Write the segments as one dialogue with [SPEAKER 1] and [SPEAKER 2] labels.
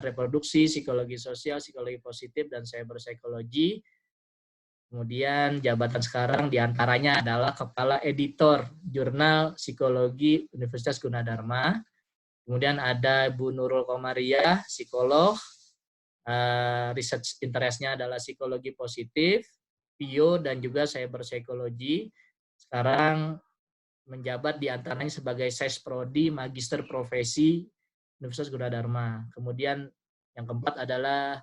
[SPEAKER 1] reproduksi, psikologi sosial, psikologi positif, dan cyberpsikologi. Kemudian jabatan sekarang diantaranya adalah Kepala Editor Jurnal Psikologi Universitas Gunadarma. Kemudian ada Bu Nurul Komariah, psikolog. Research interest-nya adalah psikologi positif, bio, dan juga cyberpsikologi. Sekarang menjabat diantaranya sebagai Sesprodi Magister Profesi Universitas Gunadarma. Kemudian yang keempat adalah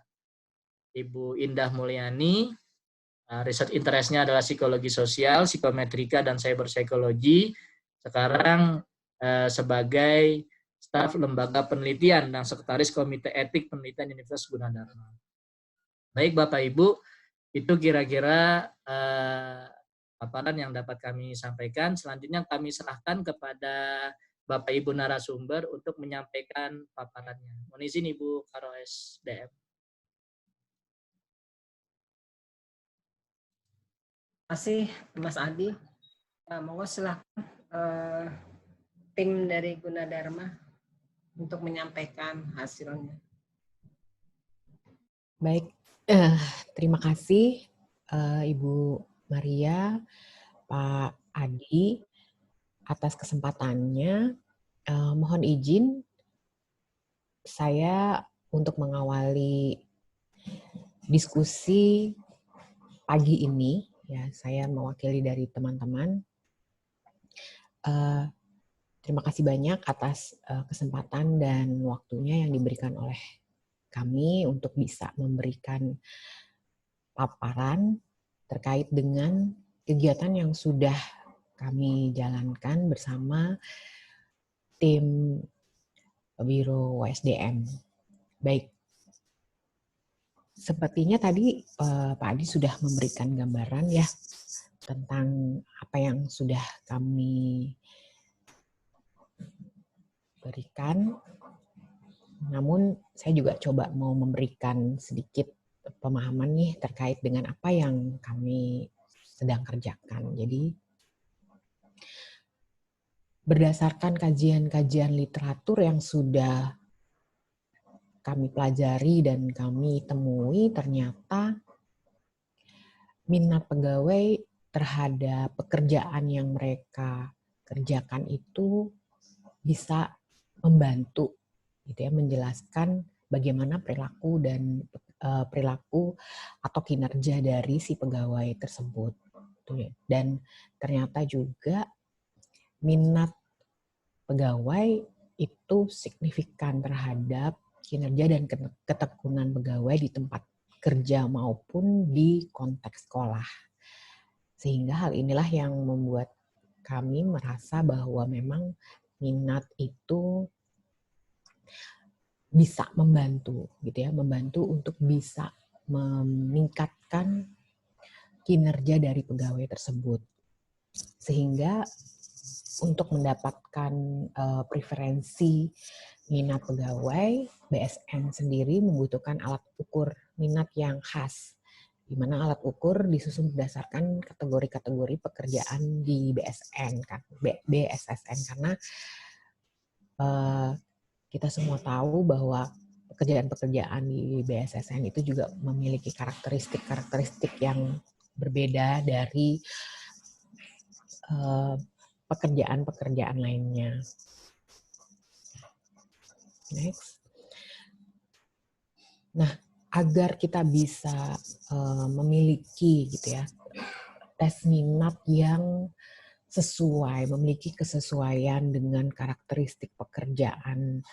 [SPEAKER 1] Ibu Indah Mulyani. Research interest-nya adalah psikologi sosial, psikometrika, dan cyberpsikologi. Sekarang sebagai staf lembaga penelitian dan sekretaris Komite Etik Penelitian Universitas Gunadarma. Baik Bapak Ibu, itu kira-kira paparan yang dapat kami sampaikan. Selanjutnya kami serahkan kepada Bapak Ibu narasumber untuk menyampaikan paparannya. Mohon izin Ibu Karo SDM.
[SPEAKER 2] Terima kasih Mas Adi. Monggo silahkan tim dari Gunadarma untuk menyampaikan hasilnya.
[SPEAKER 3] Baik, terima kasih Ibu Maria, Pak Adi atas kesempatannya. Mohon izin saya untuk mengawali diskusi pagi ini. Ya, saya mewakili dari teman-teman. Terima kasih banyak atas kesempatan dan waktunya yang diberikan oleh kami untuk bisa memberikan paparan terkait dengan kegiatan yang sudah kami jalankan bersama tim Biro WSDM. Baik, sepertinya tadi Pak Adi sudah memberikan gambaran ya tentang apa yang sudah kami berikan. Namun saya juga coba mau memberikan sedikit pemahaman nih terkait dengan apa yang kami sedang kerjakan. Jadi berdasarkan kajian-kajian literatur yang sudah kami pelajari dan kami temui, ternyata minat pegawai terhadap pekerjaan yang mereka kerjakan itu bisa membantu gitu ya, menjelaskan bagaimana perilaku dan perilaku atau kinerja dari si pegawai tersebut. Dan ternyata juga minat pegawai itu signifikan terhadap kinerja dan ketekunan pegawai di tempat kerja maupun di konteks sekolah. Sehingga hal inilah yang membuat kami merasa bahwa memang minat itu bisa membantu gitu ya, membantu untuk bisa meningkatkan kinerja dari pegawai tersebut. Sehingga untuk mendapatkan preferensi minat pegawai, BSN sendiri membutuhkan alat ukur minat yang khas, di mana alat ukur disusun berdasarkan kategori-kategori pekerjaan di BSN kan, BSSN, karena kita semua tahu bahwa pekerjaan-pekerjaan di BSSN itu juga memiliki karakteristik yang berbeda dari pekerjaan-pekerjaan lainnya. Next. Nah, agar kita bisa memiliki gitu ya tes minat yang sesuai, memiliki kesesuaian dengan karakteristik pekerjaan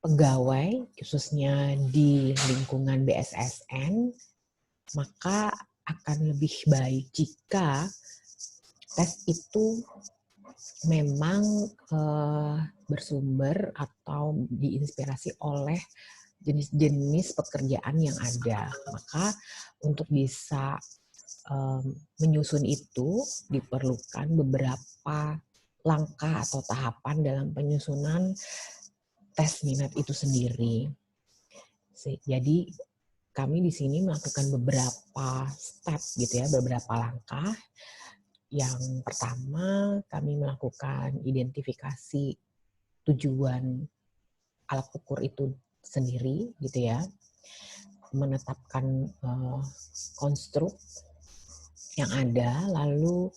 [SPEAKER 3] pegawai, khususnya di lingkungan BSSN, maka akan lebih baik jika tes itu memang bersumber atau diinspirasi oleh jenis-jenis pekerjaan yang ada. Maka untuk bisa menyusun itu diperlukan beberapa langkah atau tahapan dalam penyusunan tes minat itu sendiri. Jadi kami di sini melakukan beberapa step gitu ya, beberapa langkah. Yang pertama kami melakukan identifikasi tujuan alat ukur itu sendiri gitu ya, menetapkan konstruk yang ada, lalu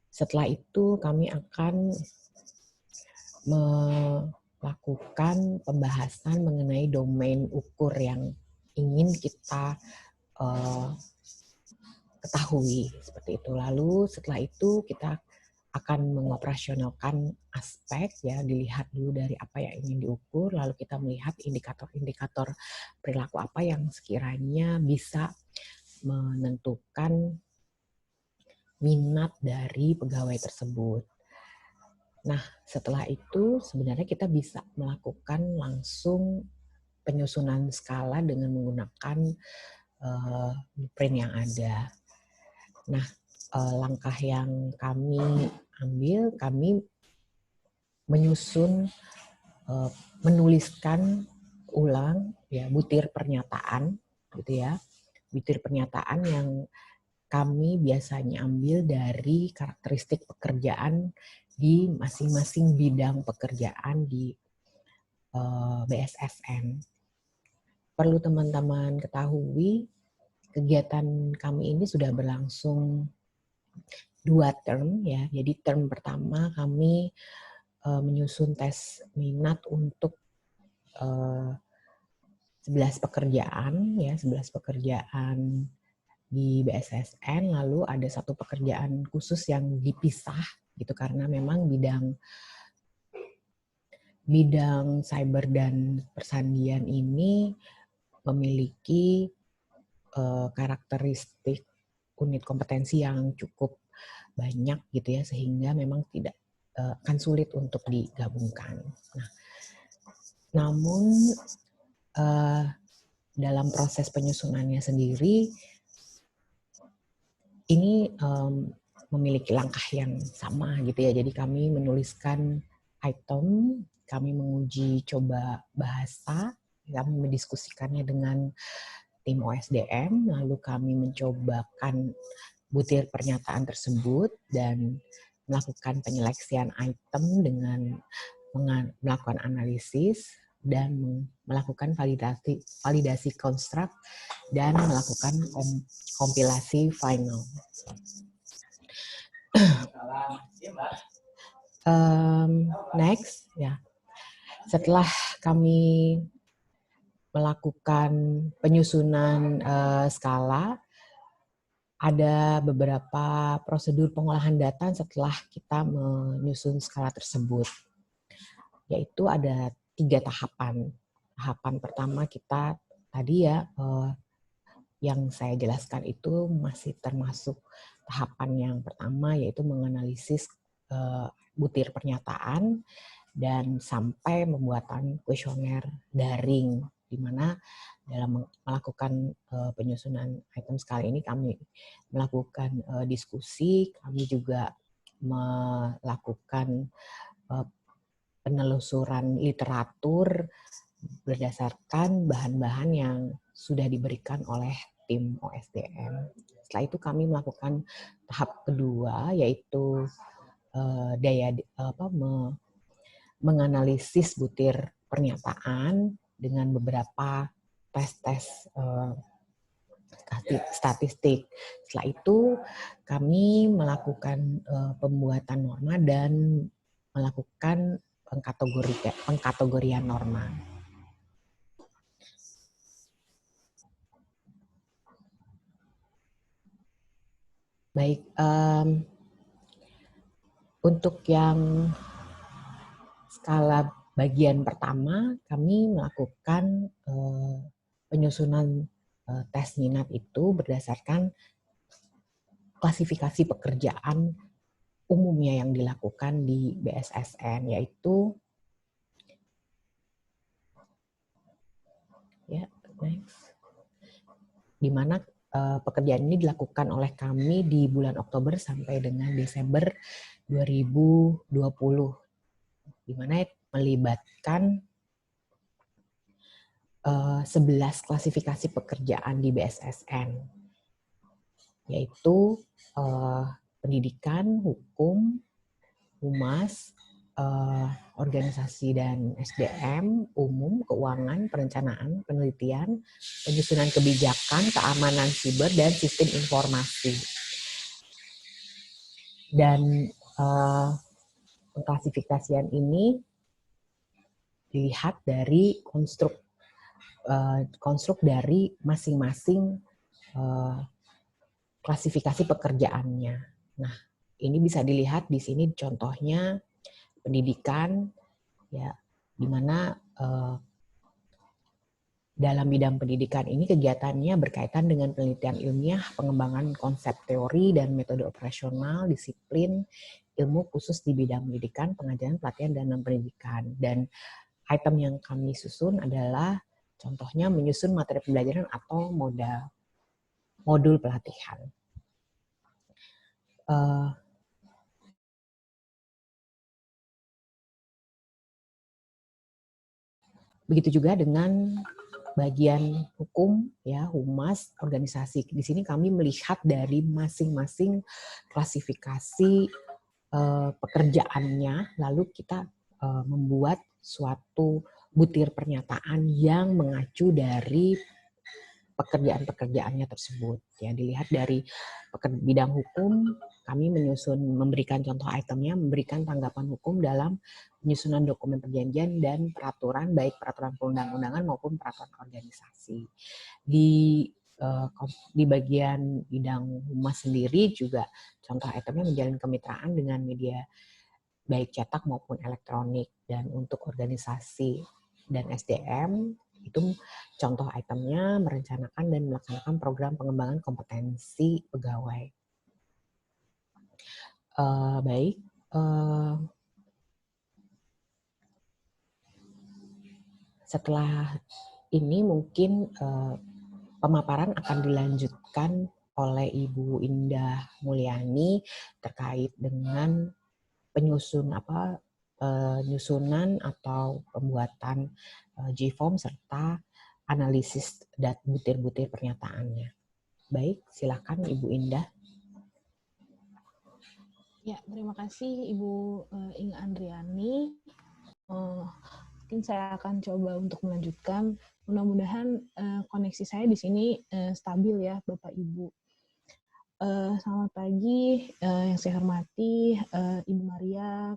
[SPEAKER 3] setelah itu kami akan melakukan pembahasan mengenai domain ukur yang ingin kita ketahui seperti itu. Lalu setelah itu kita akan mengoperasionalkan aspek ya, dilihat dulu dari apa yang ingin diukur, lalu kita melihat indikator-indikator perilaku apa yang sekiranya bisa menentukan minat dari pegawai tersebut. Nah, setelah itu sebenarnya kita bisa melakukan langsung penyusunan skala dengan menggunakan blueprint yang ada. Nah, langkah yang kami ambil, kami menuliskan ulang ya butir pernyataan gitu ya, butir pernyataan yang kami biasanya ambil dari karakteristik pekerjaan di masing-masing bidang pekerjaan di BSSN. Perlu teman-teman ketahui, kegiatan kami ini sudah berlangsung 2 term ya. Jadi term pertama kami menyusun tes minat untuk 11 pekerjaan ya, 11 pekerjaan di BSSN, lalu ada 1 pekerjaan khusus yang dipisah gitu karena memang bidang cyber dan persandian ini memiliki karakteristik unit kompetensi yang cukup banyak gitu ya, sehingga memang tidak akan sulit untuk digabungkan. Nah, namun dalam proses penyusunannya sendiri ini memiliki langkah yang sama gitu ya. Jadi kami menuliskan item, kami menguji coba bahasa, kami mendiskusikannya dengan tim OSDM, lalu kami mencobakan butir pernyataan tersebut dan melakukan penyeleksian item dengan melakukan analisis dan melakukan validasi konstruk dan melakukan kompilasi final. Next ya, setelah kami melakukan penyusunan skala, ada beberapa prosedur pengolahan data setelah kita menyusun skala tersebut, yaitu ada 3 tahapan. Tahapan pertama kita tadi ya, yang saya jelaskan itu masih termasuk tahapan yang pertama, yaitu menganalisis butir pernyataan dan sampai pembuatan kuesioner daring, di mana dalam melakukan penyusunan item skala ini kami melakukan diskusi, kami juga melakukan penelusuran literatur berdasarkan bahan-bahan yang sudah diberikan oleh tim OSDM. Setelah itu kami melakukan tahap kedua, yaitu menganalisis butir pernyataan dengan beberapa tes statistik. Setelah itu kami melakukan pembuatan norma dan melakukan pengkategorian norma. Baik, untuk yang skala bagian pertama, kami melakukan penyusunan tes minat itu berdasarkan klasifikasi pekerjaan umumnya yang dilakukan di BSSN, yaitu ya, next, di mana pekerjaan ini dilakukan oleh kami di bulan Oktober sampai dengan Desember 2020, di mana melibatkan 11 klasifikasi pekerjaan di BSSN, yaitu pendidikan, hukum, humas, organisasi dan SDM, umum, keuangan, perencanaan, penelitian, penyusunan kebijakan, keamanan siber, dan sistem informasi. Dan pengklasifikasian ini dilihat dari konstruk dari masing-masing klasifikasi pekerjaannya. Nah, ini bisa dilihat di sini contohnya pendidikan, ya, di mana dalam bidang pendidikan ini kegiatannya berkaitan dengan penelitian ilmiah, pengembangan konsep teori dan metode operasional, disiplin, ilmu khusus di bidang pendidikan, pengajaran, pelatihan, dan pendidikan. Dan item yang kami susun adalah contohnya menyusun materi pembelajaran atau modul pelatihan. Begitu juga dengan bagian hukum, ya, humas, organisasi. Di sini kami melihat dari masing-masing klasifikasi pekerjaannya, lalu kita membuat suatu butir pernyataan yang mengacu dari pekerjaan-pekerjaannya tersebut. Ya, dilihat dari bidang hukum, kami memberikan contoh itemnya, memberikan tanggapan hukum dalam penyusunan dokumen perjanjian dan peraturan, baik peraturan perundang-undangan maupun peraturan organisasi. Di bagian bidang humas sendiri juga contoh itemnya menjalin kemitraan dengan media baik cetak maupun elektronik. Dan untuk organisasi dan SDM, itu contoh itemnya merencanakan dan melaksanakan program pengembangan kompetensi pegawai. Setelah ini mungkin pemaparan akan dilanjutkan oleh Ibu Indah Mulyani terkait dengan penyusunan atau pembuatan J-form serta analisis dan butir-butir pernyataannya. Baik, silakan Ibu Indah.
[SPEAKER 4] Ya, terima kasih Ibu Inga Andriani. Mungkin saya akan coba untuk melanjutkan. Mudah-mudahan koneksi saya di sini stabil ya, Bapak Ibu. Selamat pagi, yang saya hormati Ibu Maria,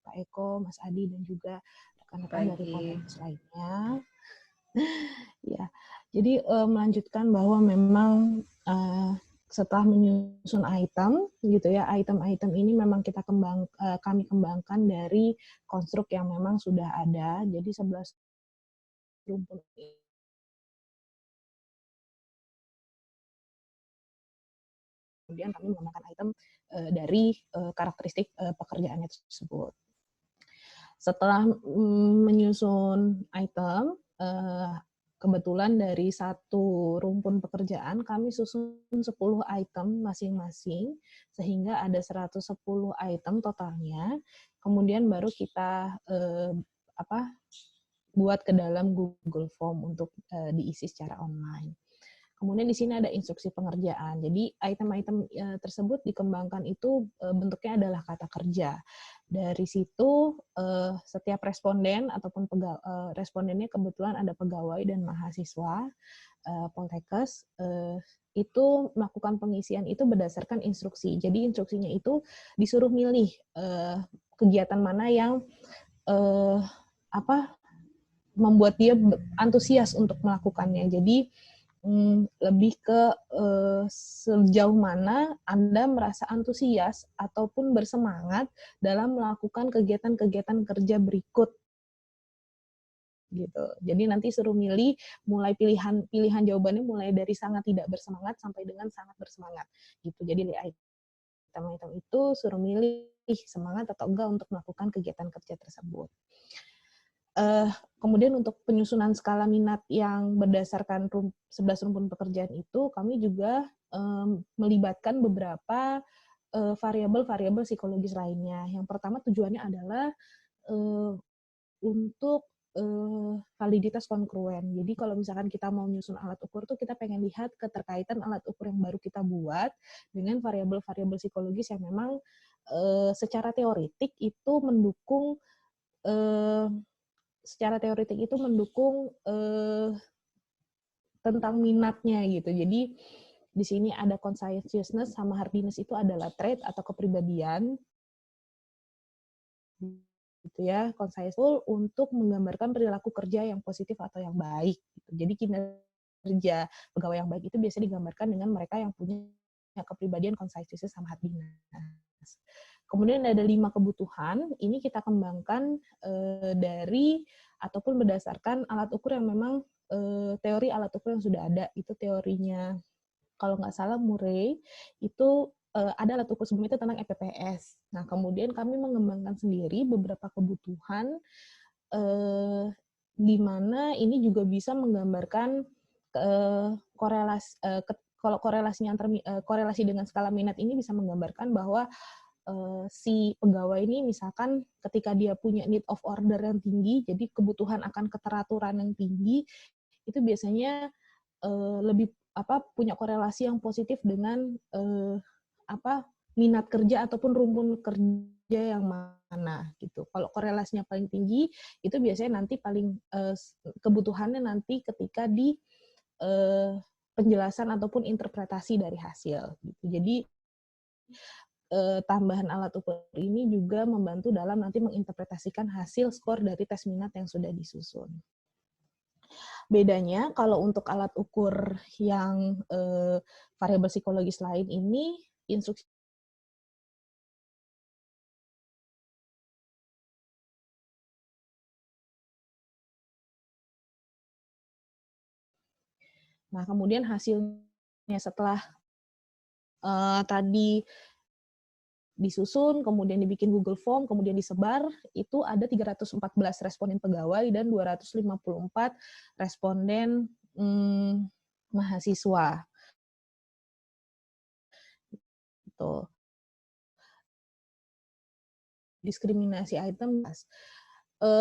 [SPEAKER 4] Pak Eko, Mas Adi, dan juga rekan-rekan dari komunitas lainnya. Ya, jadi melanjutkan bahwa memang setelah menyusun item, gitu ya, item-item ini memang kami kembangkan dari konstruk yang memang sudah ada. Jadi 11 rumpun kemudian kami menggunakan item dari karakteristik pekerjaannya tersebut. Setelah menyusun item, kebetulan dari satu rumpun pekerjaan kami susun 10 item masing-masing, sehingga ada 110 item totalnya. Kemudian baru kita buat ke dalam Google Form untuk diisi secara online. Kemudian di sini ada instruksi pengerjaan. Jadi item-item tersebut dikembangkan itu bentuknya adalah kata kerja. Dari situ setiap responden ataupun respondennya kebetulan ada pegawai dan mahasiswa Poltekkes itu melakukan pengisian itu berdasarkan instruksi. Jadi instruksinya itu disuruh milih kegiatan mana yang membuat dia antusias untuk melakukannya. Jadi lebih ke sejauh mana Anda merasa antusias ataupun bersemangat dalam melakukan kegiatan-kegiatan kerja berikut gitu. Jadi nanti suruh milih, mulai pilihan jawabannya mulai dari sangat tidak bersemangat sampai dengan sangat bersemangat gitu. Jadi item-item itu suruh milih semangat atau enggak untuk melakukan kegiatan kerja tersebut. Kemudian untuk penyusunan skala minat yang berdasarkan 11 rumpun pekerjaan itu, kami juga melibatkan beberapa variabel-variabel psikologis lainnya. Yang pertama tujuannya adalah untuk validitas kongruen. Jadi kalau misalkan kita mau menyusun alat ukur tuh kita pengen lihat keterkaitan alat ukur yang baru kita buat dengan variabel-variabel psikologis yang memang secara teoretik itu mendukung tentang minatnya gitu. Jadi di sini ada conscientiousness sama hardiness itu adalah trait atau kepribadian gitu ya, conscientious untuk menggambarkan perilaku kerja yang positif atau yang baik gitu. Jadi kinerja pegawai yang baik itu biasanya digambarkan dengan mereka yang punya kepribadian conscientious sama hardiness. Kemudian ada 5 kebutuhan, ini kita kembangkan dari ataupun berdasarkan alat ukur yang memang teori alat ukur yang sudah ada. Itu teorinya, kalau nggak salah Murray, itu ada alat ukur sebelum itu tentang EPPS. Nah, kemudian kami mengembangkan sendiri beberapa kebutuhan di mana ini juga bisa menggambarkan kalau korelasi dengan skala minat ini bisa menggambarkan bahwa si pegawai ini misalkan ketika dia punya need of order yang tinggi, jadi kebutuhan akan keteraturan yang tinggi, itu biasanya lebih punya korelasi yang positif dengan minat kerja ataupun rumpun kerja yang mana gitu. Kalau korelasinya paling tinggi itu biasanya nanti paling kebutuhannya nanti ketika di penjelasan ataupun interpretasi dari hasil gitu. Jadi tambahan alat ukur ini juga membantu dalam nanti menginterpretasikan hasil skor dari tes minat yang sudah disusun. Bedanya kalau untuk alat ukur yang variabel psikologis lain ini, instruksi nah, kemudian hasilnya setelah tadi disusun, kemudian dibikin Google Form, kemudian disebar, itu ada 314 responden pegawai dan 254 responden mahasiswa. Gitu. Diskriminasi item,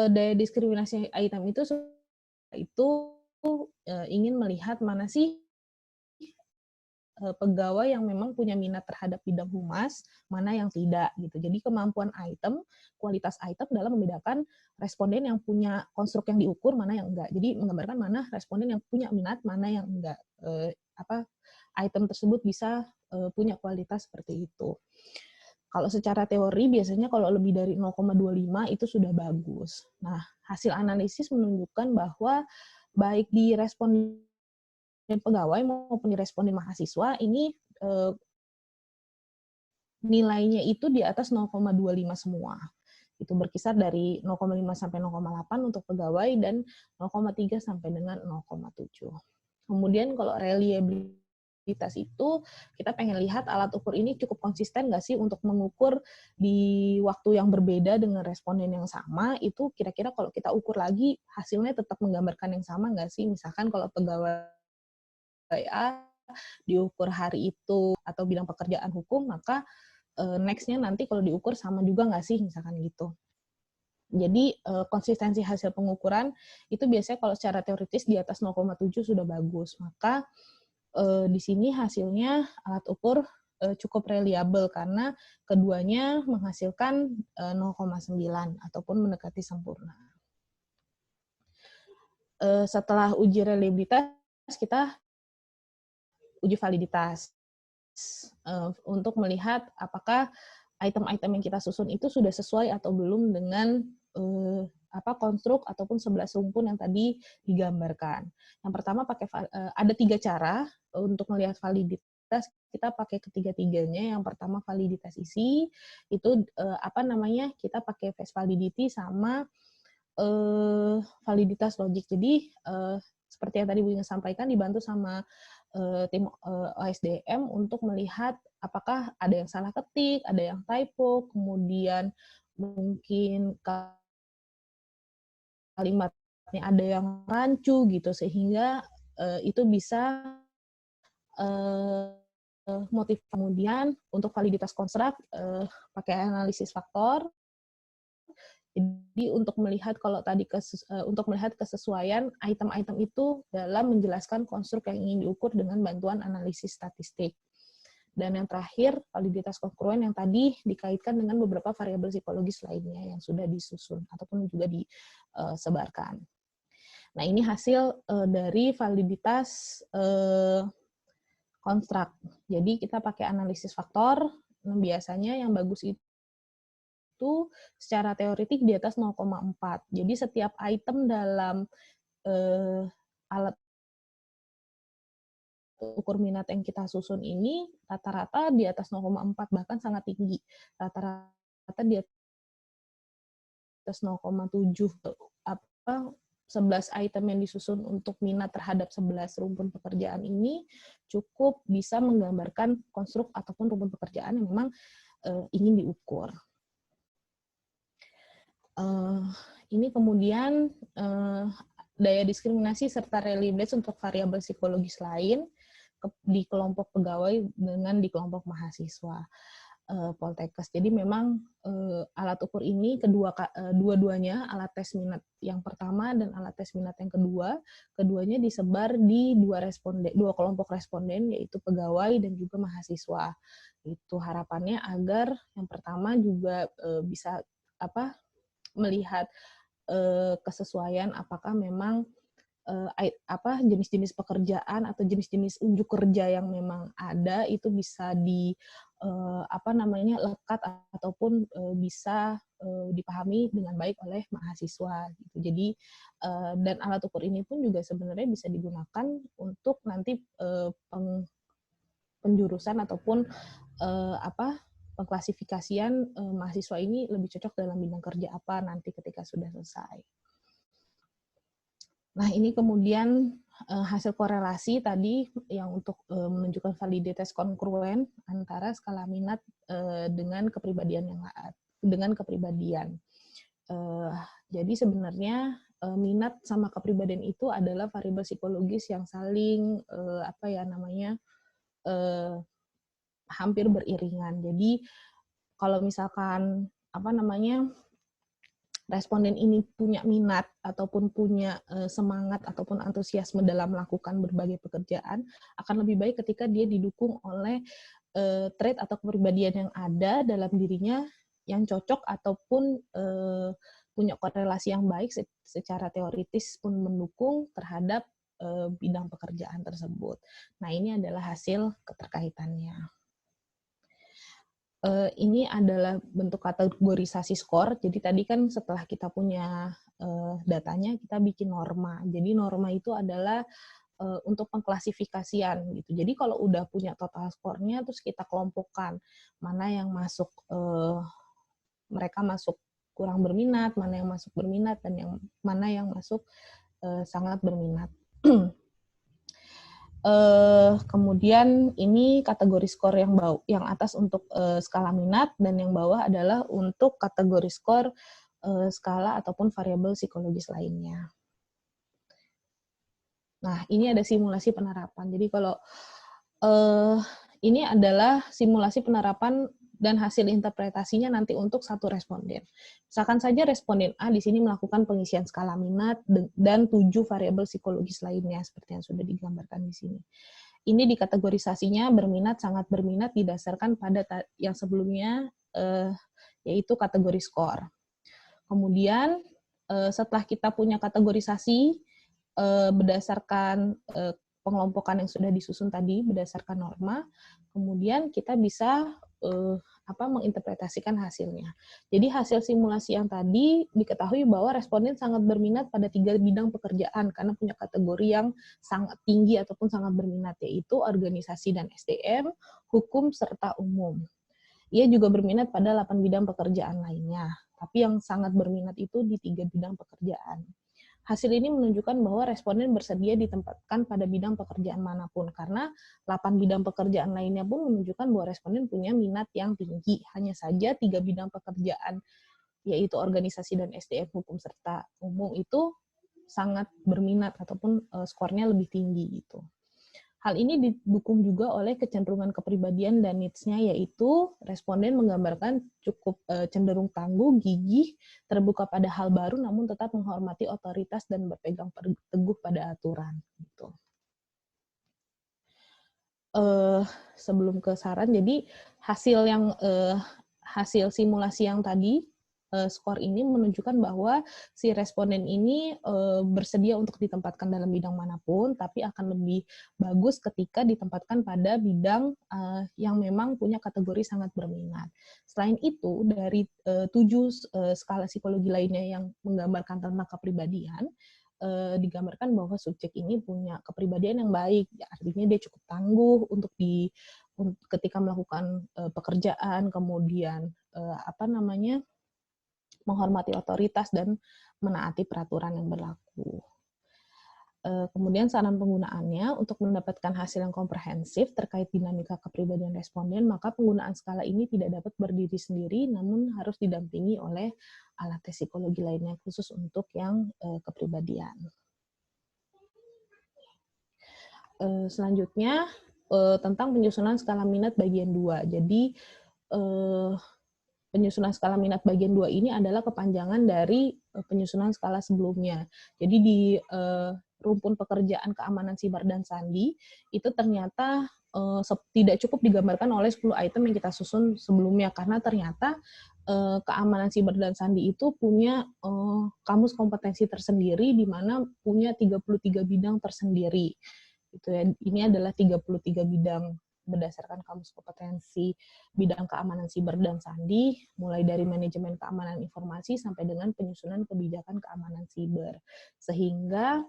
[SPEAKER 4] daya diskriminasi item itu ingin melihat mana sih pegawai yang memang punya minat terhadap bidang humas, mana yang tidak gitu. Jadi kemampuan item, kualitas item dalam membedakan responden yang punya konstruk yang diukur, mana yang enggak. Jadi menggambarkan mana responden yang punya minat, mana yang enggak. Item tersebut bisa punya kualitas seperti itu. Kalau secara teori biasanya kalau lebih dari 0,25 itu sudah bagus. Nah, hasil analisis menunjukkan bahwa baik di responden pegawai maupun di responden mahasiswa ini nilainya itu di atas 0,25 semua. Itu berkisar dari 0,5 sampai 0,8 untuk pegawai dan 0,3 sampai dengan 0,7. Kemudian kalau reliabilitas itu kita pengen lihat alat ukur ini cukup konsisten nggak sih untuk mengukur di waktu yang berbeda dengan responden yang sama, itu kira-kira kalau kita ukur lagi hasilnya tetap menggambarkan yang sama nggak sih? Misalkan kalau pegawai A diukur hari itu atau bidang pekerjaan hukum, maka next-nya nanti kalau diukur sama juga nggak sih, misalkan gitu. Jadi konsistensi hasil pengukuran itu biasanya kalau secara teoritis di atas 0,7 sudah bagus. Maka di sini hasilnya alat ukur cukup reliable karena keduanya menghasilkan 0,9 ataupun mendekati sempurna. Setelah uji reliabilitas, kita uji validitas untuk melihat apakah item-item yang kita susun itu sudah sesuai atau belum dengan konstruk ataupun 11 rumpun yang tadi digambarkan. Yang pertama ada 3 cara untuk melihat validitas. Kita pakai ketiga-tiganya. Yang pertama validitas isi, itu kita pakai face validity sama validitas logik. Jadi seperti yang tadi Bu Inge sampaikan, dibantu sama tim OSDM untuk melihat apakah ada yang salah ketik, ada yang typo, kemudian mungkin kalimatnya ada yang rancu gitu, sehingga itu bisa motif. Kemudian untuk validitas konstruk pakai analisis faktor. Jadi untuk melihat untuk melihat kesesuaian item-item itu dalam menjelaskan konstruk yang ingin diukur dengan bantuan analisis statistik. Dan yang terakhir, validitas kongruen yang tadi dikaitkan dengan beberapa variabel psikologis lainnya yang sudah disusun ataupun juga disebarkan. Nah, ini hasil dari validitas konstruk. Jadi kita pakai analisis faktor, biasanya yang bagus itu secara teoretik di atas 0,4. Jadi setiap item dalam alat ukur minat yang kita susun ini rata-rata di atas 0,4, bahkan sangat tinggi. Rata-rata di atas 0,7. 11 item yang disusun untuk minat terhadap 11 rumpun pekerjaan ini cukup bisa menggambarkan konstruk ataupun rumpun pekerjaan yang memang ingin diukur. Ini kemudian daya diskriminasi serta reliabilitas untuk variabel psikologis lain di kelompok pegawai dengan di kelompok mahasiswa Poltekkes. Jadi memang alat ukur ini dua-duanya alat tes minat yang pertama dan alat tes minat yang kedua, keduanya disebar di dua kelompok responden, yaitu pegawai dan juga mahasiswa. Itu harapannya agar yang pertama juga bisa melihat kesesuaian apakah memang jenis-jenis pekerjaan atau jenis-jenis unjuk kerja yang memang ada itu bisa lekat ataupun bisa dipahami dengan baik oleh mahasiswa gitu. Jadi dan alat ukur ini pun juga sebenarnya bisa digunakan untuk nanti penjurusan ataupun pengklasifikasian mahasiswa ini lebih cocok dalam bidang kerja apa nanti ketika sudah selesai. Nah, ini kemudian hasil korelasi tadi yang untuk menunjukkan validitas kongruen antara skala minat dengan kepribadian jadi sebenarnya minat sama kepribadian itu adalah variabel psikologis yang saling hampir beriringan. Jadi kalau misalkan responden ini punya minat ataupun punya semangat ataupun antusiasme dalam melakukan berbagai pekerjaan, akan lebih baik ketika dia didukung oleh trait atau kepribadian yang ada dalam dirinya yang cocok ataupun punya korelasi yang baik secara teoritis pun mendukung terhadap bidang pekerjaan tersebut. Nah, ini adalah hasil keterkaitannya. Ini adalah bentuk kategorisasi skor. Jadi tadi kan setelah kita punya datanya, kita bikin norma. Jadi norma itu adalah untuk pengklasifikasian gitu. Jadi kalau udah punya total skornya, terus kita kelompokkan mana yang masuk, mereka masuk kurang berminat, mana yang masuk berminat, dan mana yang masuk sangat berminat. Kemudian ini kategori skor yang atas untuk skala minat dan yang bawah adalah untuk kategori skor skala ataupun variabel psikologis lainnya. Nah, ini ada simulasi penerapan. Jadi kalau ini adalah simulasi penerapan dan hasil interpretasinya nanti untuk satu responden. Misalkan saja responden A di sini melakukan pengisian skala minat dan 7 variabel psikologis lainnya seperti yang sudah digambarkan di sini. Ini dikategorisasinya berminat, sangat berminat didasarkan pada yang sebelumnya yaitu kategori skor. Kemudian setelah kita punya kategorisasi berdasarkan pengelompokan yang sudah disusun tadi berdasarkan norma, kemudian kita bisa menginterpretasikan hasilnya. Jadi hasil simulasi yang tadi diketahui bahwa responden sangat berminat pada 3 bidang pekerjaan karena punya kategori yang sangat tinggi ataupun sangat berminat, yaitu organisasi dan SDM, hukum, serta umum. Ia juga berminat pada 8 bidang pekerjaan lainnya, tapi yang sangat berminat itu di 3 bidang pekerjaan. Hasil ini menunjukkan bahwa responden bersedia ditempatkan pada bidang pekerjaan manapun, karena 8 bidang pekerjaan lainnya pun menunjukkan bahwa responden punya minat yang tinggi. Hanya saja 3 bidang pekerjaan, yaitu organisasi dan SDM, hukum, serta umum itu sangat berminat ataupun skornya lebih tinggi gitu. Hal ini didukung juga oleh kecenderungan kepribadian dan needs-nya, yaitu responden menggambarkan cukup cenderung tangguh, gigih, terbuka pada hal baru, namun tetap menghormati otoritas dan berpegang teguh pada aturan. Gitu. sebelum ke saran, jadi hasil simulasi yang tadi, skor ini menunjukkan bahwa si responden ini bersedia untuk ditempatkan dalam bidang manapun, tapi akan lebih bagus ketika ditempatkan pada bidang yang memang punya kategori sangat berminat. Selain itu, dari 7 skala psikologi lainnya yang menggambarkan tentang kepribadian, digambarkan bahwa subjek ini punya kepribadian yang baik, artinya dia cukup tangguh untuk ketika melakukan pekerjaan, kemudian menghormati otoritas dan menaati peraturan yang berlaku. Kemudian saran penggunaannya untuk mendapatkan hasil yang komprehensif terkait dinamika kepribadian responden, maka penggunaan skala ini tidak dapat berdiri sendiri, namun harus didampingi oleh alat tes psikologi lainnya khusus untuk yang kepribadian. Selanjutnya tentang penyusunan skala minat bagian 2. Jadi penyusunan skala minat bagian 2 ini adalah kepanjangan dari penyusunan skala sebelumnya. Jadi di rumpun pekerjaan keamanan siber dan sandi, itu ternyata tidak cukup digambarkan oleh 10 item yang kita susun sebelumnya, karena ternyata keamanan siber dan sandi itu punya kamus kompetensi tersendiri, di mana punya 33 bidang tersendiri. Gitu ya. Ini adalah 33 bidang berdasarkan kamus kompetensi bidang keamanan siber dan sandi, mulai dari manajemen keamanan informasi sampai dengan penyusunan kebijakan keamanan siber. Sehingga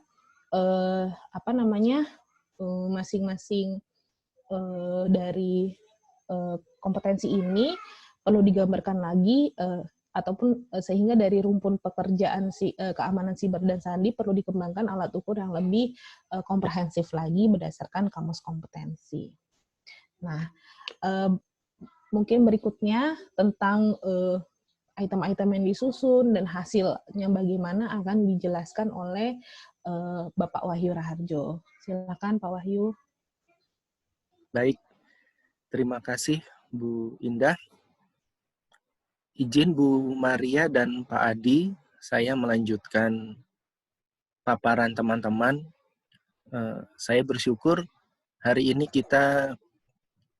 [SPEAKER 4] masing-masing dari kompetensi ini perlu digambarkan lagi, sehingga dari rumpun pekerjaan keamanan siber dan sandi perlu dikembangkan alat ukur yang lebih komprehensif lagi berdasarkan kamus kompetensi. Nah, mungkin berikutnya tentang item-item yang disusun dan hasilnya bagaimana akan dijelaskan oleh Bapak Wahyu Raharjo. Silakan Pak Wahyu.
[SPEAKER 5] Baik, terima kasih Bu Indah. Izin Bu Maria dan Pak Adi, saya melanjutkan paparan teman-teman. Saya bersyukur hari ini kita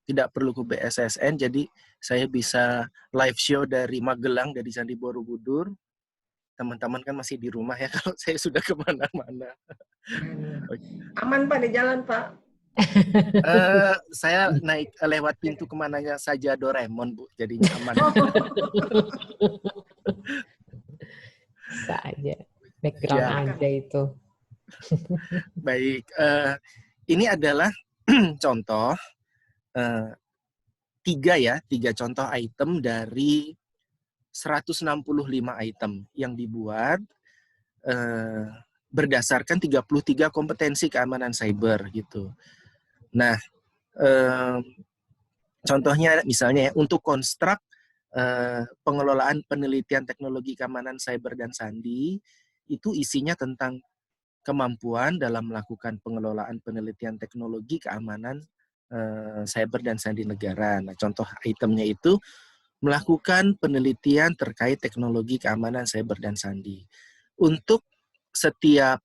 [SPEAKER 5] tidak perlu ke BSSN, jadi saya bisa live show dari Magelang, dari Candi Borobudur. Teman-teman kan masih di rumah ya, kalau saya sudah kemana-mana.
[SPEAKER 2] Aman Pak di jalan Pak?
[SPEAKER 5] Saya naik lewat pintu kemananya saja Doraemon, Bu, jadinya aman.
[SPEAKER 3] Bisa aja, background
[SPEAKER 5] Ya.
[SPEAKER 3] aja itu.
[SPEAKER 5] Baik, ini adalah contoh tiga contoh item dari 165 item yang dibuat berdasarkan 33 kompetensi keamanan cyber gitu. Nah, contohnya misalnya ya, untuk konstruk pengelolaan penelitian teknologi keamanan cyber dan sandi, itu isinya tentang kemampuan dalam melakukan pengelolaan penelitian teknologi keamanan cyber dan sandi negara. Nah, contoh itemnya itu melakukan penelitian terkait teknologi keamanan cyber dan sandi. Untuk setiap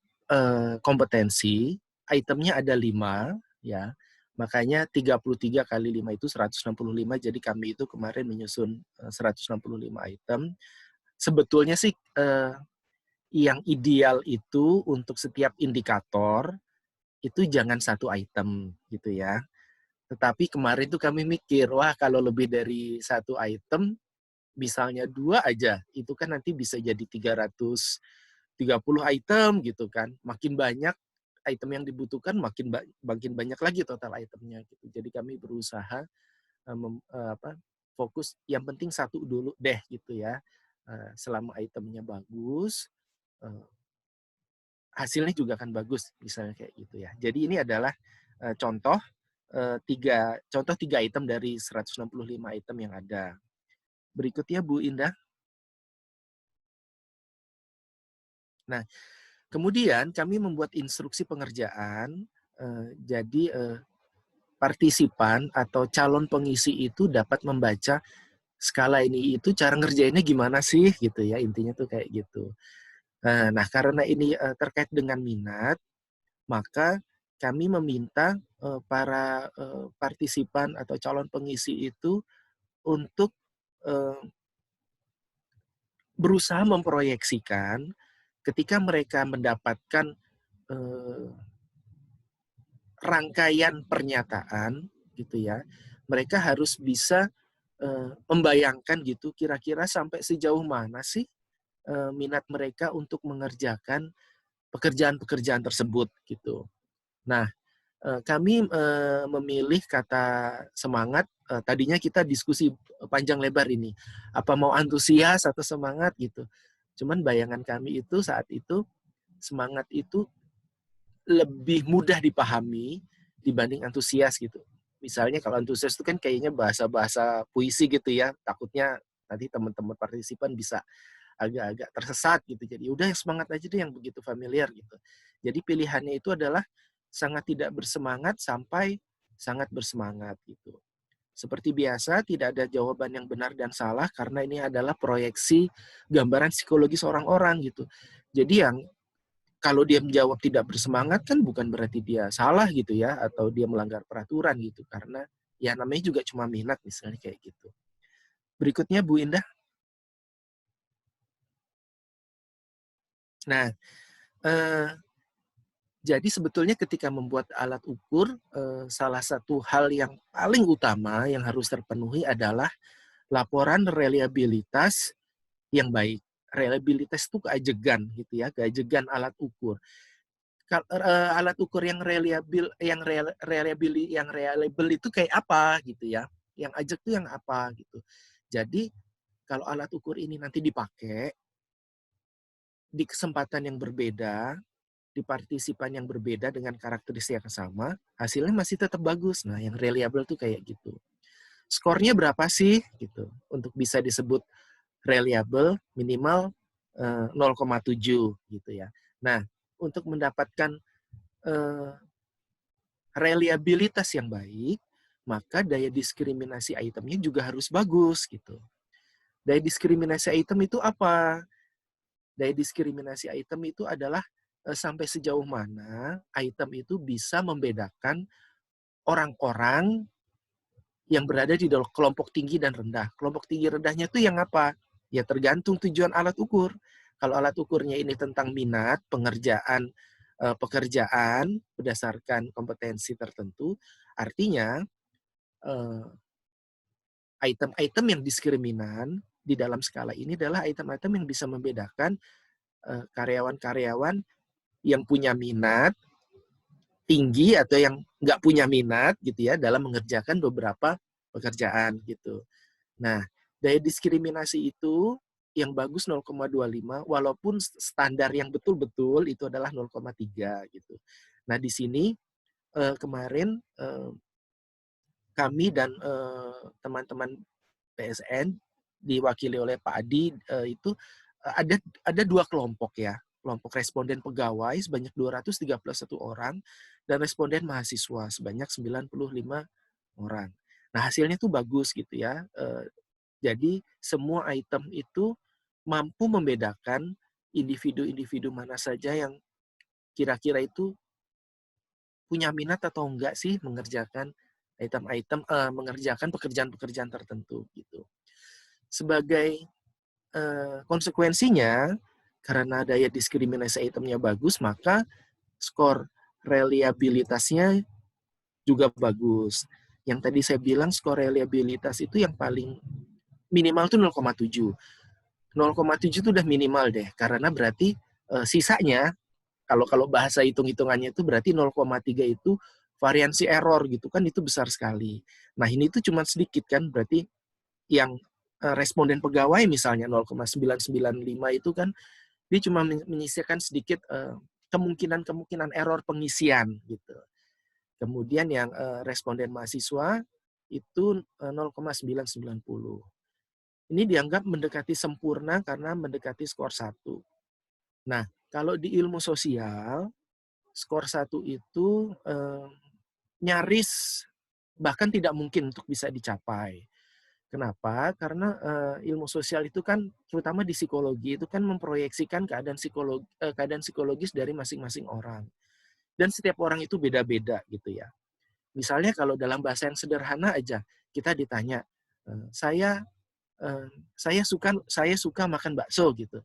[SPEAKER 5] kompetensi, itemnya ada 5, ya. Makanya 33 kali 5 itu 165, jadi kami itu kemarin menyusun 165 item. Sebetulnya sih yang ideal itu untuk setiap indikator itu jangan satu item gitu ya. Tetapi kemarin tuh kami mikir, wah kalau lebih dari satu item, misalnya 2 aja, itu kan nanti bisa jadi 330 item gitu kan. Makin banyak item yang dibutuhkan, makin banyak lagi total itemnya gitu. Jadi kami berusaha fokus, yang penting satu dulu deh gitu ya. Selama itemnya bagus, hasilnya juga akan bagus, misalnya kayak gitu ya. Jadi ini adalah contoh 3 item dari 165 item yang ada. Berikutnya Bu Indah. Nah, kemudian kami membuat instruksi pengerjaan, jadi partisipan atau calon pengisi itu dapat membaca skala ini itu cara ngerjainnya gimana sih gitu ya, intinya tuh kayak gitu. Nah, karena ini terkait dengan minat, maka kami meminta para partisipan atau calon pengisi itu untuk berusaha memproyeksikan ketika mereka mendapatkan rangkaian pernyataan gitu ya, mereka harus bisa membayangkan gitu kira-kira sampai sejauh mana sih minat mereka untuk mengerjakan pekerjaan-pekerjaan tersebut gitu. Nah, kami memilih kata semangat. Tadinya kita diskusi panjang lebar ini, apa mau antusias atau semangat gitu. Cuman bayangan kami itu saat itu semangat itu lebih mudah dipahami dibanding antusias gitu. Misalnya kalau antusias itu kan kayaknya bahasa-bahasa puisi gitu ya, takutnya nanti teman-teman partisipan bisa agak-agak tersesat gitu. Jadi udah yang semangat aja deh yang begitu familiar gitu. Jadi pilihannya itu adalah sangat tidak bersemangat sampai sangat bersemangat gitu. Seperti biasa tidak ada jawaban yang benar dan salah karena ini adalah proyeksi gambaran psikologis orang-orang gitu. Jadi yang kalau dia menjawab tidak bersemangat kan bukan berarti dia salah gitu ya atau dia melanggar peraturan gitu karena ya namanya juga cuma minat misalnya kayak gitu. Berikutnya Bu Indah. Nah, jadi sebetulnya ketika membuat alat ukur, salah satu hal yang paling utama yang harus terpenuhi adalah laporan reliabilitas yang baik. Reliabilitas itu keajegan gitu ya, keajegan alat ukur. Alat ukur yang reliable itu kayak apa gitu ya? Yang ajeg itu yang apa gitu. Jadi kalau alat ukur ini nanti dipakai di kesempatan yang berbeda, di partisipan yang berbeda dengan karakteristik yang sama, hasilnya masih tetap bagus. Nah, yang reliable tuh kayak gitu. Skornya berapa sih gitu untuk bisa disebut reliable minimal 0,7 gitu ya. Nah, untuk mendapatkan reliabilitas yang baik, maka daya diskriminasi itemnya juga harus bagus gitu. Daya diskriminasi item itu apa? Daya diskriminasi item itu adalah sampai sejauh mana item itu bisa membedakan orang-orang yang berada di dalam kelompok tinggi dan rendah. Kelompok tinggi rendahnya itu yang apa? Ya tergantung tujuan alat ukur. Kalau alat ukurnya ini tentang minat, pengerjaan, pekerjaan berdasarkan kompetensi tertentu, artinya item-item yang diskriminan di dalam skala ini adalah item-item yang bisa membedakan karyawan-karyawan yang punya minat tinggi atau yang nggak punya minat gitu ya dalam mengerjakan beberapa pekerjaan gitu. Nah, daya diskriminasi itu yang bagus 0,25 walaupun standar yang betul-betul itu adalah 0,3 gitu. Nah, di sini kemarin kami dan teman-teman PSN diwakili oleh Pak Adi itu ada dua kelompok ya. Kelompok responden pegawai sebanyak 231 orang dan responden mahasiswa sebanyak 95 orang. Nah, hasilnya tuh bagus gitu ya. Jadi semua item itu mampu membedakan individu-individu mana saja yang kira-kira itu punya minat atau enggak sih mengerjakan item-item, mengerjakan pekerjaan-pekerjaan tertentu gitu. Sebagai konsekuensinya, karena daya diskriminasi itemnya bagus, maka skor reliabilitasnya juga bagus. Yang tadi saya bilang skor reliabilitas itu yang paling minimal itu 0,7. 0,7 itu udah minimal deh, karena berarti sisanya, kalau bahasa hitung-hitungannya itu berarti 0,3 itu variansi error gitu kan, itu besar sekali. Nah ini tuh cuma sedikit kan, berarti yang responden pegawai misalnya 0,995 itu kan dia cuma menyisihkan sedikit kemungkinan error pengisian gitu. Kemudian yang responden mahasiswa itu 0,990. Ini dianggap mendekati sempurna karena mendekati skor 1. Nah, kalau di ilmu sosial, skor 1 itu nyaris bahkan tidak mungkin untuk bisa dicapai. Kenapa? Karena ilmu sosial itu kan, terutama di psikologi, itu kan memproyeksikan keadaan psikologis dari masing-masing orang. dan setiap orang itu beda-beda gitu ya. Misalnya kalau dalam bahasa yang sederhana aja, kita ditanya, saya suka makan bakso gitu.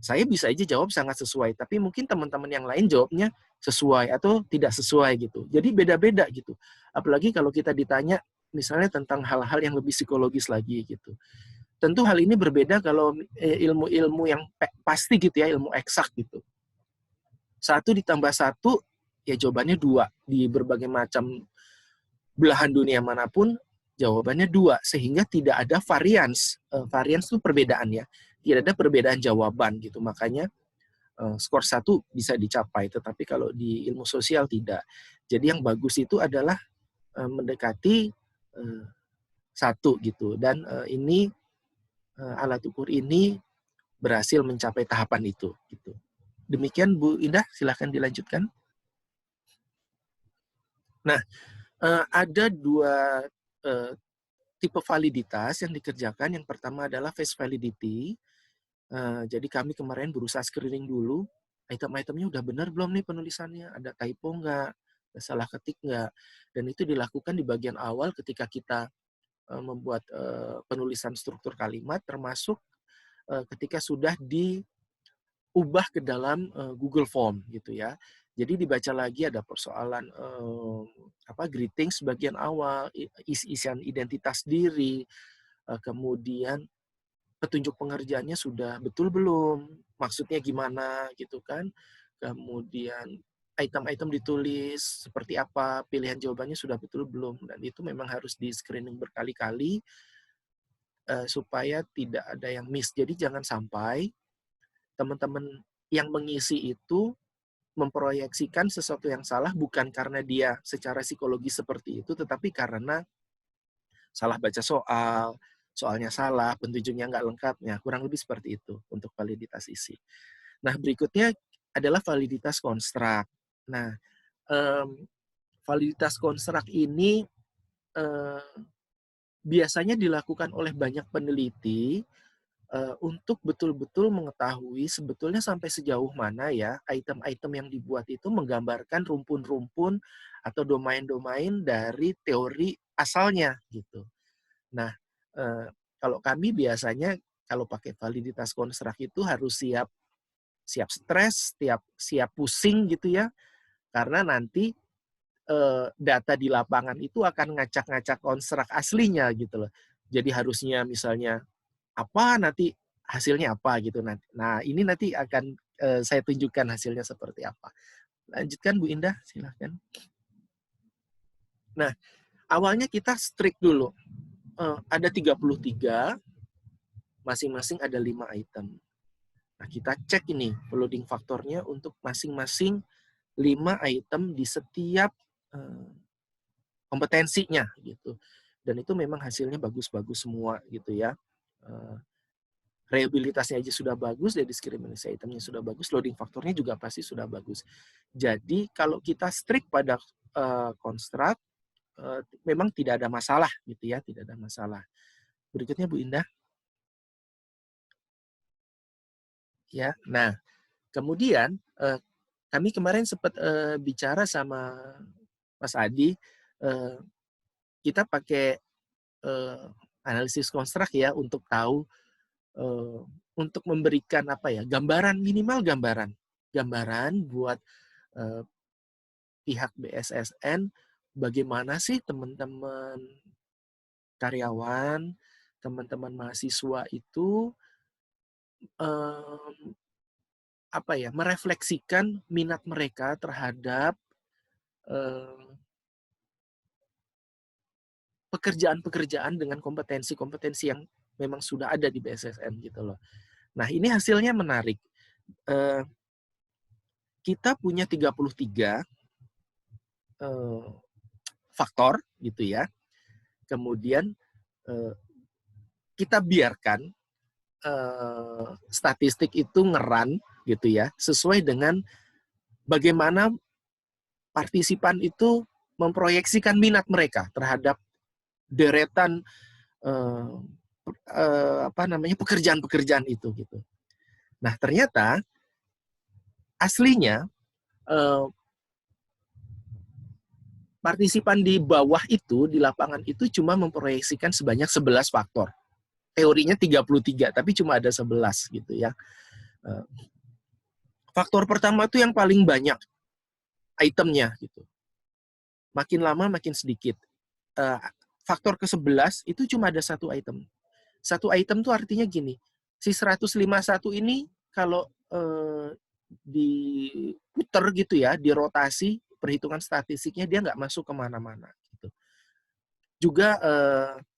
[SPEAKER 5] Saya bisa aja jawab sangat sesuai, tapi mungkin teman-teman yang lain jawabnya sesuai atau tidak sesuai gitu. Jadi beda-beda gitu. Apalagi kalau kita ditanya misalnya tentang hal-hal yang lebih psikologis lagi gitu. Tentu hal ini berbeda kalau ilmu-ilmu yang pasti gitu ya, ilmu eksak gitu. 1 ditambah 1, ya jawabannya 2. Di berbagai macam belahan dunia manapun, jawabannya 2. Sehingga tidak ada varians. Varians itu perbedaan ya. Tidak ada perbedaan jawaban gitu. Makanya skor 1 bisa dicapai. Tetapi kalau di ilmu sosial tidak. Jadi yang bagus itu adalah mendekati 1 gitu. Dan ini alat ukur ini berhasil mencapai tahapan itu gitu. Demikian Bu Indah, silahkan dilanjutkan. Nah, ada 2 tipe validitas yang dikerjakan. Yang pertama adalah face validity. Jadi kami kemarin berusaha screening dulu, item-itemnya udah benar belum nih penulisannya, ada typo nggak, ada salah ketik nggak. Dan itu dilakukan di bagian awal ketika kita membuat penulisan struktur kalimat, termasuk ketika sudah diubah ke dalam Google Form gitu ya. Jadi dibaca lagi ada persoalan greetings bagian awal, isian identitas diri, kemudian petunjuk pengerjaannya sudah betul belum, maksudnya gimana gitu kan. Kemudian item-item ditulis seperti apa, pilihan jawabannya sudah betul belum, dan itu memang harus di screening berkali-kali supaya tidak ada yang miss. Jadi jangan sampai teman-teman yang mengisi itu memproyeksikan sesuatu yang salah bukan karena dia secara psikologi seperti itu, tetapi karena salah baca soal, soalnya salah, penunjuknya nggak lengkap. Ya, kurang lebih seperti itu untuk validitas isi. Nah, berikutnya adalah validitas konstruk. Nah, validitas konstruk ini biasanya dilakukan oleh banyak peneliti untuk betul-betul mengetahui sebetulnya sampai sejauh mana ya item-item yang dibuat itu menggambarkan rumpun-rumpun atau domain-domain dari teori asalnya gitu. Nah, kalau kami biasanya kalau pakai validitas konstruk itu harus siap stres, siap pusing gitu ya, karena nanti data di lapangan itu akan ngacak-ngacak konstruk aslinya gitu loh. Jadi harusnya misalnya apa, nanti hasilnya apa gitu nanti. Nah, ini nanti akan saya tunjukkan hasilnya seperti apa. Lanjutkan Bu Indah, silahkan. Nah, awalnya kita strict dulu. Ada 33, masing-masing ada 5 item. Nah, kita cek ini loading faktornya untuk masing-masing 5 item di setiap kompetensinya gitu. Dan itu memang hasilnya bagus-bagus semua gitu ya. Reliabilitasnya aja sudah bagus, dan diskriminasi itemnya sudah bagus, loading faktornya juga pasti sudah bagus. Jadi kalau kita strict pada konstruk, memang tidak ada masalah gitu ya, tidak ada masalah. Berikutnya Bu Indah. Ya, nah kemudian kami kemarin sempat bicara sama Mas Adi, kita pakai analisis konstruk ya untuk tahu, untuk memberikan apa ya, gambaran, minimal gambaran buat pihak BSSN bagaimana sih teman-teman karyawan, teman-teman mahasiswa itu merefleksikan minat mereka terhadap pekerjaan-pekerjaan dengan kompetensi-kompetensi yang memang sudah ada di BSSN gitu loh. Nah, ini hasilnya menarik. Kita punya 33 faktor gitu ya. Kemudian kita biarkan statistik itu ngeran gitu ya, sesuai dengan bagaimana partisipan itu memproyeksikan minat mereka terhadap deretan pekerjaan-pekerjaan itu gitu. Nah, ternyata aslinya partisipan di bawah itu, di lapangan itu cuma memproyeksikan sebanyak 11 faktor. Teorinya 33, tapi cuma ada 11 gitu ya. Faktor pertama itu yang paling banyak itemnya gitu. Makin lama makin sedikit. Faktor ke-11 itu cuma ada satu item. Satu item tuh artinya gini, si 151 ini kalau diputer gitu ya, dirotasi, perhitungan statistiknya dia nggak masuk kemana-mana. Gitu. Juga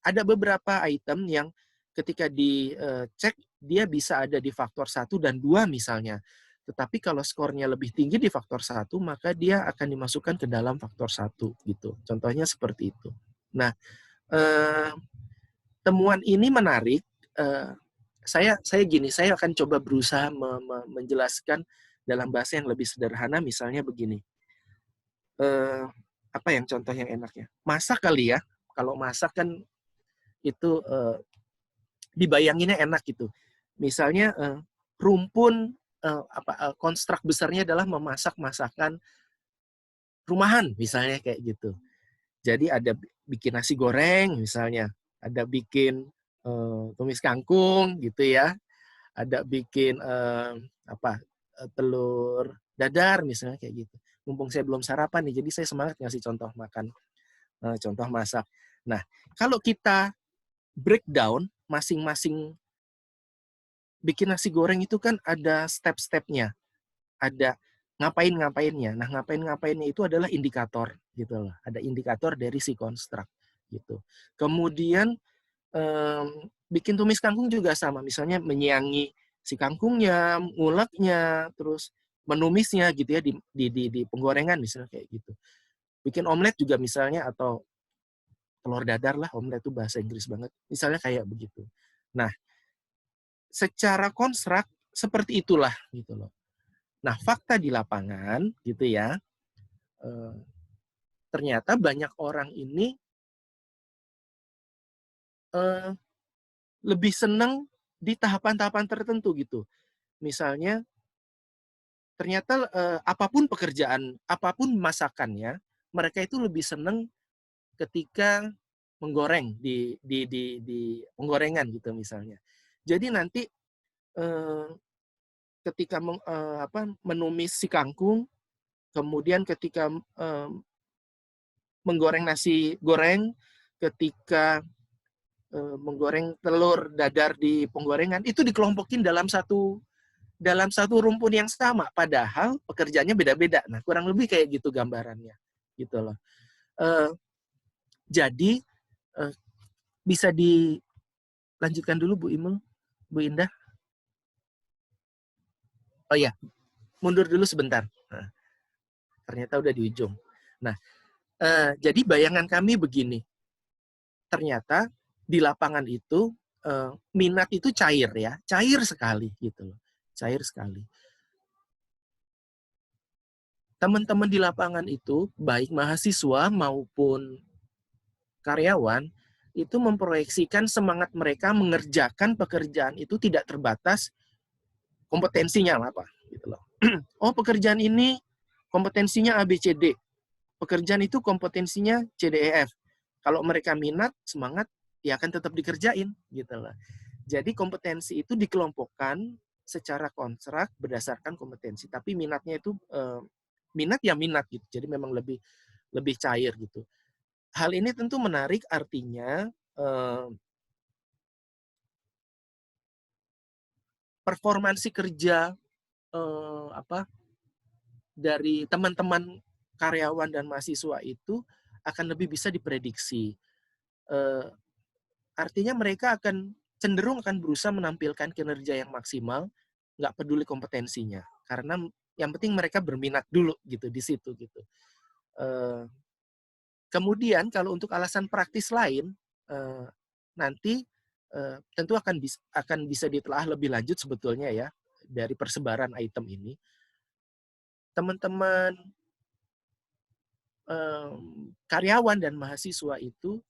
[SPEAKER 5] ada beberapa item yang ketika dicek, dia bisa ada di faktor 1 dan 2 misalnya. Tetapi kalau skornya lebih tinggi di faktor 1, maka dia akan dimasukkan ke dalam faktor 1. Gitu. Contohnya seperti itu. Nah, temuan ini menarik. Saya akan coba berusaha menjelaskan dalam bahasa yang lebih sederhana, misalnya begini. Apa yang contoh yang enaknya? Masak kali ya. Kalau masak kan itu dibayanginnya enak gitu. Misalnya rumpun konstruk besarnya adalah memasak masakan rumahan misalnya kayak gitu. Jadi ada bikin nasi goreng misalnya, ada bikin tumis kangkung gitu ya, ada bikin telur dadar misalnya kayak gitu. Mumpung saya belum sarapan nih, jadi saya semangat ngasih contoh makan, contoh masak. Nah, kalau kita breakdown masing-masing bikin nasi goreng itu kan ada step-stepnya, ada ngapain-ngapainnya. Nah, ngapain-ngapainnya itu adalah indikator gitu loh. Ada indikator dari si konstruk gitu. Kemudian bikin tumis kangkung juga sama, misalnya menyiangi si kangkungnya, nguleknya, terus menumisnya gitu ya di penggorengan misalnya kayak gitu. Bikin omelet juga misalnya, atau telur dadar lah, omelet itu bahasa Inggris banget. Misalnya kayak begitu. Nah, secara konstruk seperti itulah gitu loh. Nah, fakta di lapangan gitu ya, ternyata banyak orang ini lebih senang di tahapan-tahapan tertentu gitu. Misalnya, ternyata apapun pekerjaan, apapun masakannya, mereka itu lebih senang ketika menggoreng di penggorengan gitu misalnya. Jadi nanti ketika menumis si kangkung, kemudian ketika menggoreng nasi goreng, ketika menggoreng telur dadar di penggorengan, itu dikelompokin dalam satu rumpun yang sama, padahal pekerjaannya beda-beda. Nah, kurang lebih kayak gitu gambarannya, gitu loh. Jadi bisa dilanjutkan dulu Bu Imul, Bu Indah. Oh ya, mundur dulu sebentar. Nah, ternyata udah di ujung. Nah, jadi bayangan kami begini. Ternyata di lapangan itu minat itu cair ya, cair sekali gitu loh, cair sekali. Teman-teman di lapangan itu, baik mahasiswa maupun karyawan, itu memproyeksikan semangat mereka mengerjakan pekerjaan itu tidak terbatas kompetensinya apa gitu loh. Oh, pekerjaan ini kompetensinya A, B, C, D. Pekerjaan itu kompetensinya C, D, E, F. Kalau mereka minat, semangat, ya akan tetap dikerjain gitu loh. Jadi kompetensi itu dikelompokkan secara konstruk berdasarkan kompetensi, tapi minatnya itu minat ya minat gitu. Jadi memang lebih cair gitu. Hal ini tentu menarik, artinya performansi kerja dari teman-teman karyawan dan mahasiswa itu akan lebih bisa diprediksi. Artinya mereka cenderung akan berusaha menampilkan kinerja yang maksimal, nggak peduli kompetensinya, karena yang penting mereka berminat dulu gitu di situ gitu. Kemudian kalau untuk alasan praktis lain, nanti tentu akan bisa ditelaah lebih lanjut sebetulnya ya dari persebaran item ini. Teman-teman karyawan dan mahasiswa itu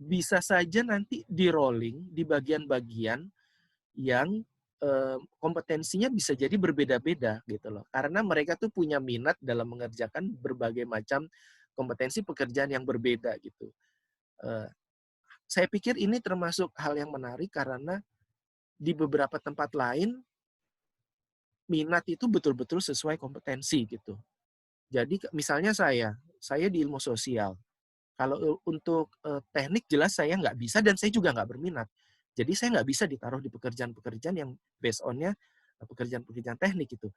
[SPEAKER 5] bisa saja nanti di-rolling di bagian-bagian yang kompetensinya bisa jadi berbeda-beda gitu loh. Karena mereka tuh punya minat dalam mengerjakan berbagai macam kompetensi pekerjaan yang berbeda gitu. Saya pikir ini termasuk hal yang menarik karena di beberapa tempat lain minat itu betul-betul sesuai kompetensi gitu. Jadi misalnya saya di ilmu sosial. Kalau untuk teknik jelas saya nggak bisa dan saya juga nggak berminat. Jadi saya nggak bisa ditaruh di pekerjaan-pekerjaan yang based on-nya pekerjaan-pekerjaan teknik itu.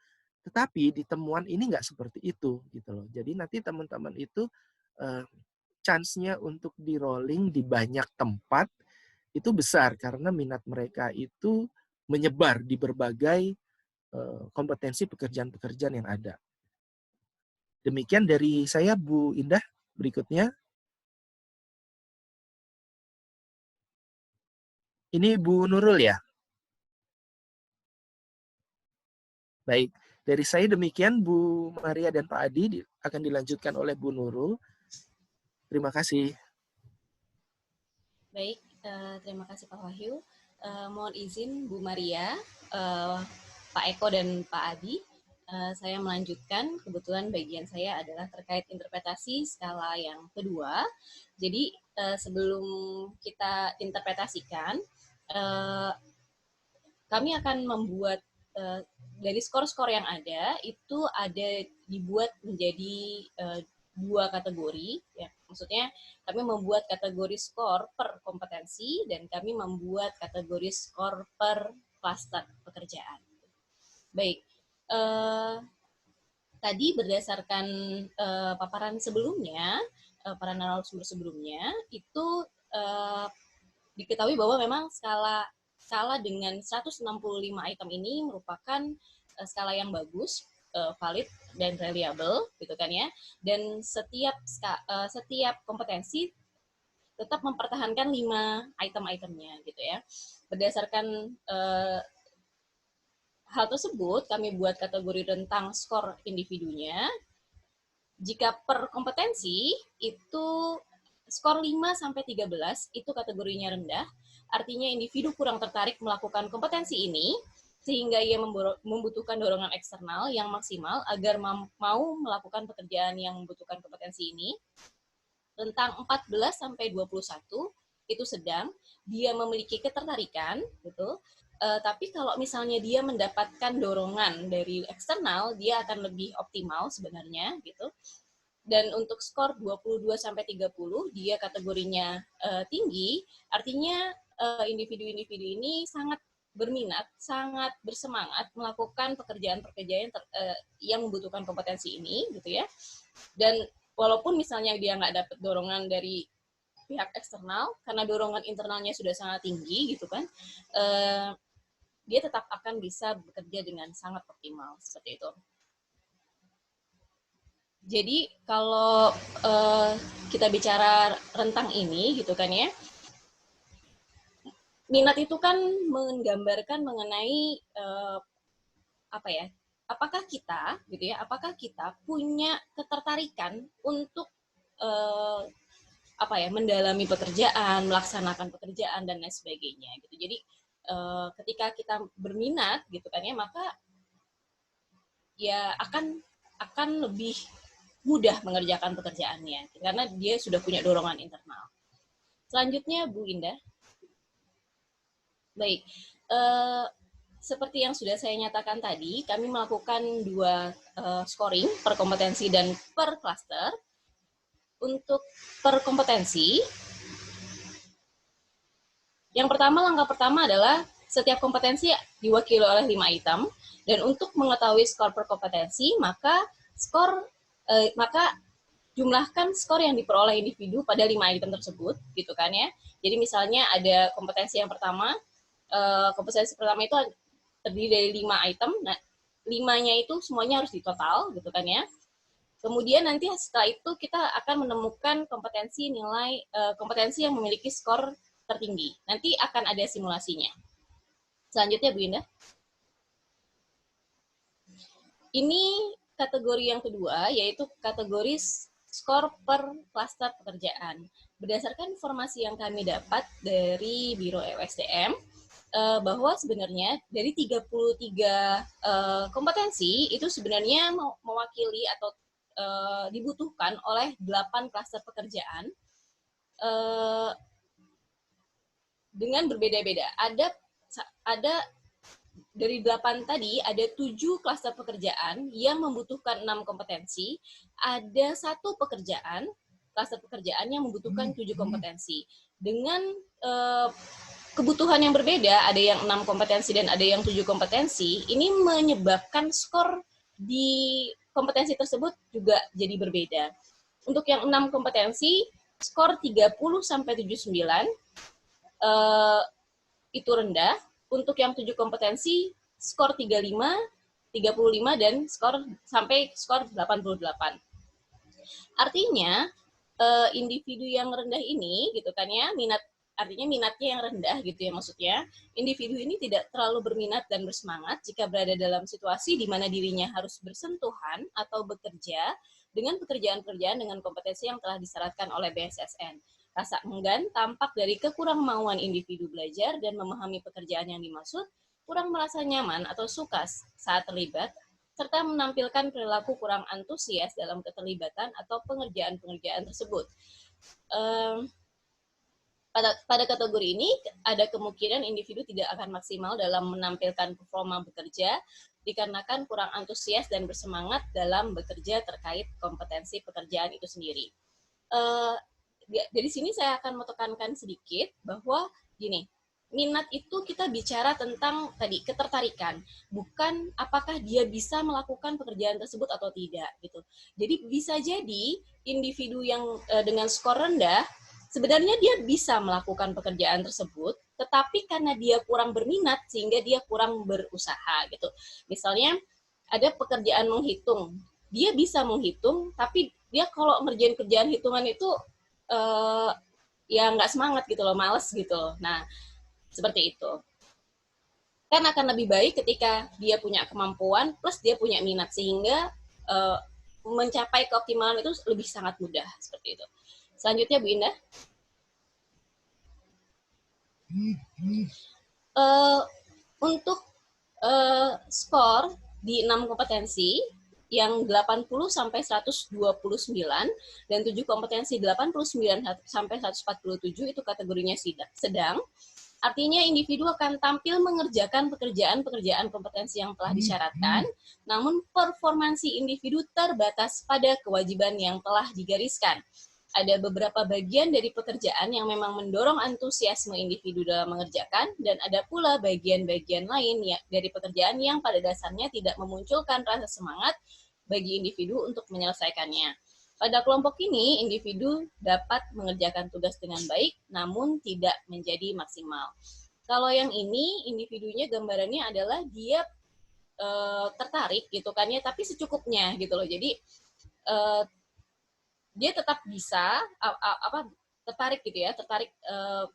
[SPEAKER 5] Tetapi di temuan ini nggak seperti itu gitu loh. Jadi nanti teman-teman itu chance-nya untuk di rolling di banyak tempat itu besar karena minat mereka itu menyebar di berbagai kompetensi pekerjaan-pekerjaan yang ada. Demikian dari saya, Bu Indah. Berikutnya. Ini Bu Nurul ya? Baik. Dari saya demikian, Bu Maria dan Pak Adi akan dilanjutkan oleh Bu Nurul. Terima kasih.
[SPEAKER 6] Baik, terima kasih Pak Wahyu. Mohon izin Bu Maria, Pak Eko dan Pak Adi, saya melanjutkan. Kebetulan bagian saya adalah terkait interpretasi skala yang kedua. Jadi sebelum kita interpretasikan, kami akan membuat dari skor-skor yang ada itu ada dibuat menjadi dua kategori, ya. Maksudnya kami membuat kategori skor per kompetensi dan kami membuat kategori skor per klaster pekerjaan. Baik, tadi berdasarkan paparan sebelumnya, para narasumber sebelumnya, itu diketahui bahwa memang skala dengan 165 item ini merupakan skala yang bagus, valid dan reliable gitu kan ya, dan setiap kompetensi tetap mempertahankan 5 item-itemnya gitu ya. Berdasarkan hal tersebut kami buat kategori rentang skor individunya. Jika per kompetensi itu skor 5-13 itu kategorinya rendah, artinya individu kurang tertarik melakukan kompetensi ini, sehingga ia membutuhkan dorongan eksternal yang maksimal agar mau melakukan pekerjaan yang membutuhkan kompetensi ini. Rentang 14-21 itu sedang, dia memiliki ketertarikan, gitu. Tapi kalau misalnya dia mendapatkan dorongan dari eksternal, dia akan lebih optimal sebenarnya, gitu. Dan untuk skor 22-30, dia kategorinya tinggi, artinya individu-individu ini sangat berminat, sangat bersemangat melakukan pekerjaan-pekerjaan yang membutuhkan kompetensi ini, gitu ya. Dan walaupun misalnya dia nggak dapat dorongan dari pihak eksternal, karena dorongan internalnya sudah sangat tinggi, gitu kan, dia tetap akan bisa bekerja dengan sangat optimal, seperti itu. Jadi kalau kita bicara rentang ini, gitu kan ya, minat itu kan menggambarkan mengenai apakah kita gitu ya, apakah kita punya ketertarikan untuk mendalami pekerjaan, melaksanakan pekerjaan dan lain sebagainya gitu. Jadi ketika kita berminat gitu kan ya, maka ya akan lebih mudah mengerjakan pekerjaannya karena dia sudah punya dorongan internal. Selanjutnya Bu Indah. Baik, seperti yang sudah saya nyatakan tadi, kami melakukan 2 scoring per kompetensi dan per cluster. Untuk per kompetensi, langkah pertama adalah setiap kompetensi diwakili oleh 5 item, dan untuk mengetahui skor per kompetensi, maka jumlahkan skor yang diperoleh individu pada 5 item tersebut, gitu kan ya. Jadi misalnya ada kompetensi yang pertama, kompetensi pertama itu terdiri dari 5 item, nah 5-nya itu semuanya harus ditotal, gitu kan ya. Kemudian nanti setelah itu kita akan menemukan kompetensi yang memiliki skor tertinggi. Nanti akan ada simulasinya. Selanjutnya Bu Indah. Ini kategori yang kedua, yaitu kategori skor per klaster pekerjaan. Berdasarkan informasi yang kami dapat dari Biro EUSDM, bahwa sebenarnya dari 33 kompetensi itu sebenarnya mewakili atau dibutuhkan oleh 8 klaster pekerjaan dengan berbeda-beda. Ada dari 8 tadi, ada 7 klaster pekerjaan yang membutuhkan 6 kompetensi, ada 1 klaster pekerjaan yang membutuhkan 7 kompetensi. Dengan kebutuhan yang berbeda, ada yang 6 kompetensi dan ada yang 7 kompetensi, ini menyebabkan skor di kompetensi tersebut juga jadi berbeda. Untuk yang 6 kompetensi, skor 30-79 itu rendah. Untuk yang 7 kompetensi, skor 35, 35, dan sampai skor 88. Artinya, individu yang rendah ini, gitu kan ya, artinya minatnya yang rendah gitu ya maksudnya, individu ini tidak terlalu berminat dan bersemangat jika berada dalam situasi di mana dirinya harus bersentuhan atau bekerja dengan pekerjaan-pekerjaan dengan kompetensi yang telah disyaratkan oleh BSSN. Rasa enggan tampak dari kekurangmauan individu belajar dan memahami pekerjaan yang dimaksud, kurang merasa nyaman atau suka saat terlibat, serta menampilkan perilaku kurang antusias dalam keterlibatan atau pengerjaan-pengerjaan tersebut. Pada kategori ini, ada kemungkinan individu tidak akan maksimal dalam menampilkan performa bekerja, dikarenakan kurang antusias dan bersemangat dalam bekerja terkait kompetensi pekerjaan itu sendiri. Dari sini saya akan menekankan sedikit bahwa gini, minat itu kita bicara tentang tadi ketertarikan, bukan apakah dia bisa melakukan pekerjaan tersebut atau tidak gitu. Jadi bisa jadi individu yang dengan skor rendah sebenarnya dia bisa melakukan pekerjaan tersebut, tetapi karena dia kurang berminat sehingga dia kurang berusaha gitu. Misalnya ada pekerjaan menghitung, dia bisa menghitung, tapi dia kalau ngerjain kerjaan hitungan itu ya nggak semangat gitu loh, males gitu loh. Nah, seperti itu. Kan akan lebih baik ketika dia punya kemampuan plus dia punya minat, sehingga mencapai keoptimalan itu lebih sangat mudah, seperti itu. Selanjutnya Bu Indah. Untuk skor di 6 kompetensi yang 80 sampai 129 dan 7 kompetensi 89 sampai 147 itu kategorinya sedang. Artinya individu akan tampil mengerjakan pekerjaan-pekerjaan kompetensi yang telah disyaratkan, namun performansi individu terbatas pada kewajiban yang telah digariskan. Ada beberapa bagian dari pekerjaan yang memang mendorong antusiasme individu dalam mengerjakan, dan ada pula bagian-bagian lain dari pekerjaan yang pada dasarnya tidak memunculkan rasa semangat bagi individu untuk menyelesaikannya. Pada kelompok ini, individu dapat mengerjakan tugas dengan baik, namun tidak menjadi maksimal. Kalau yang ini, individunya gambarannya adalah dia tertarik gitu kan ya, tapi secukupnya gitu loh. Jadi dia tetap bisa tertarik gitu ya,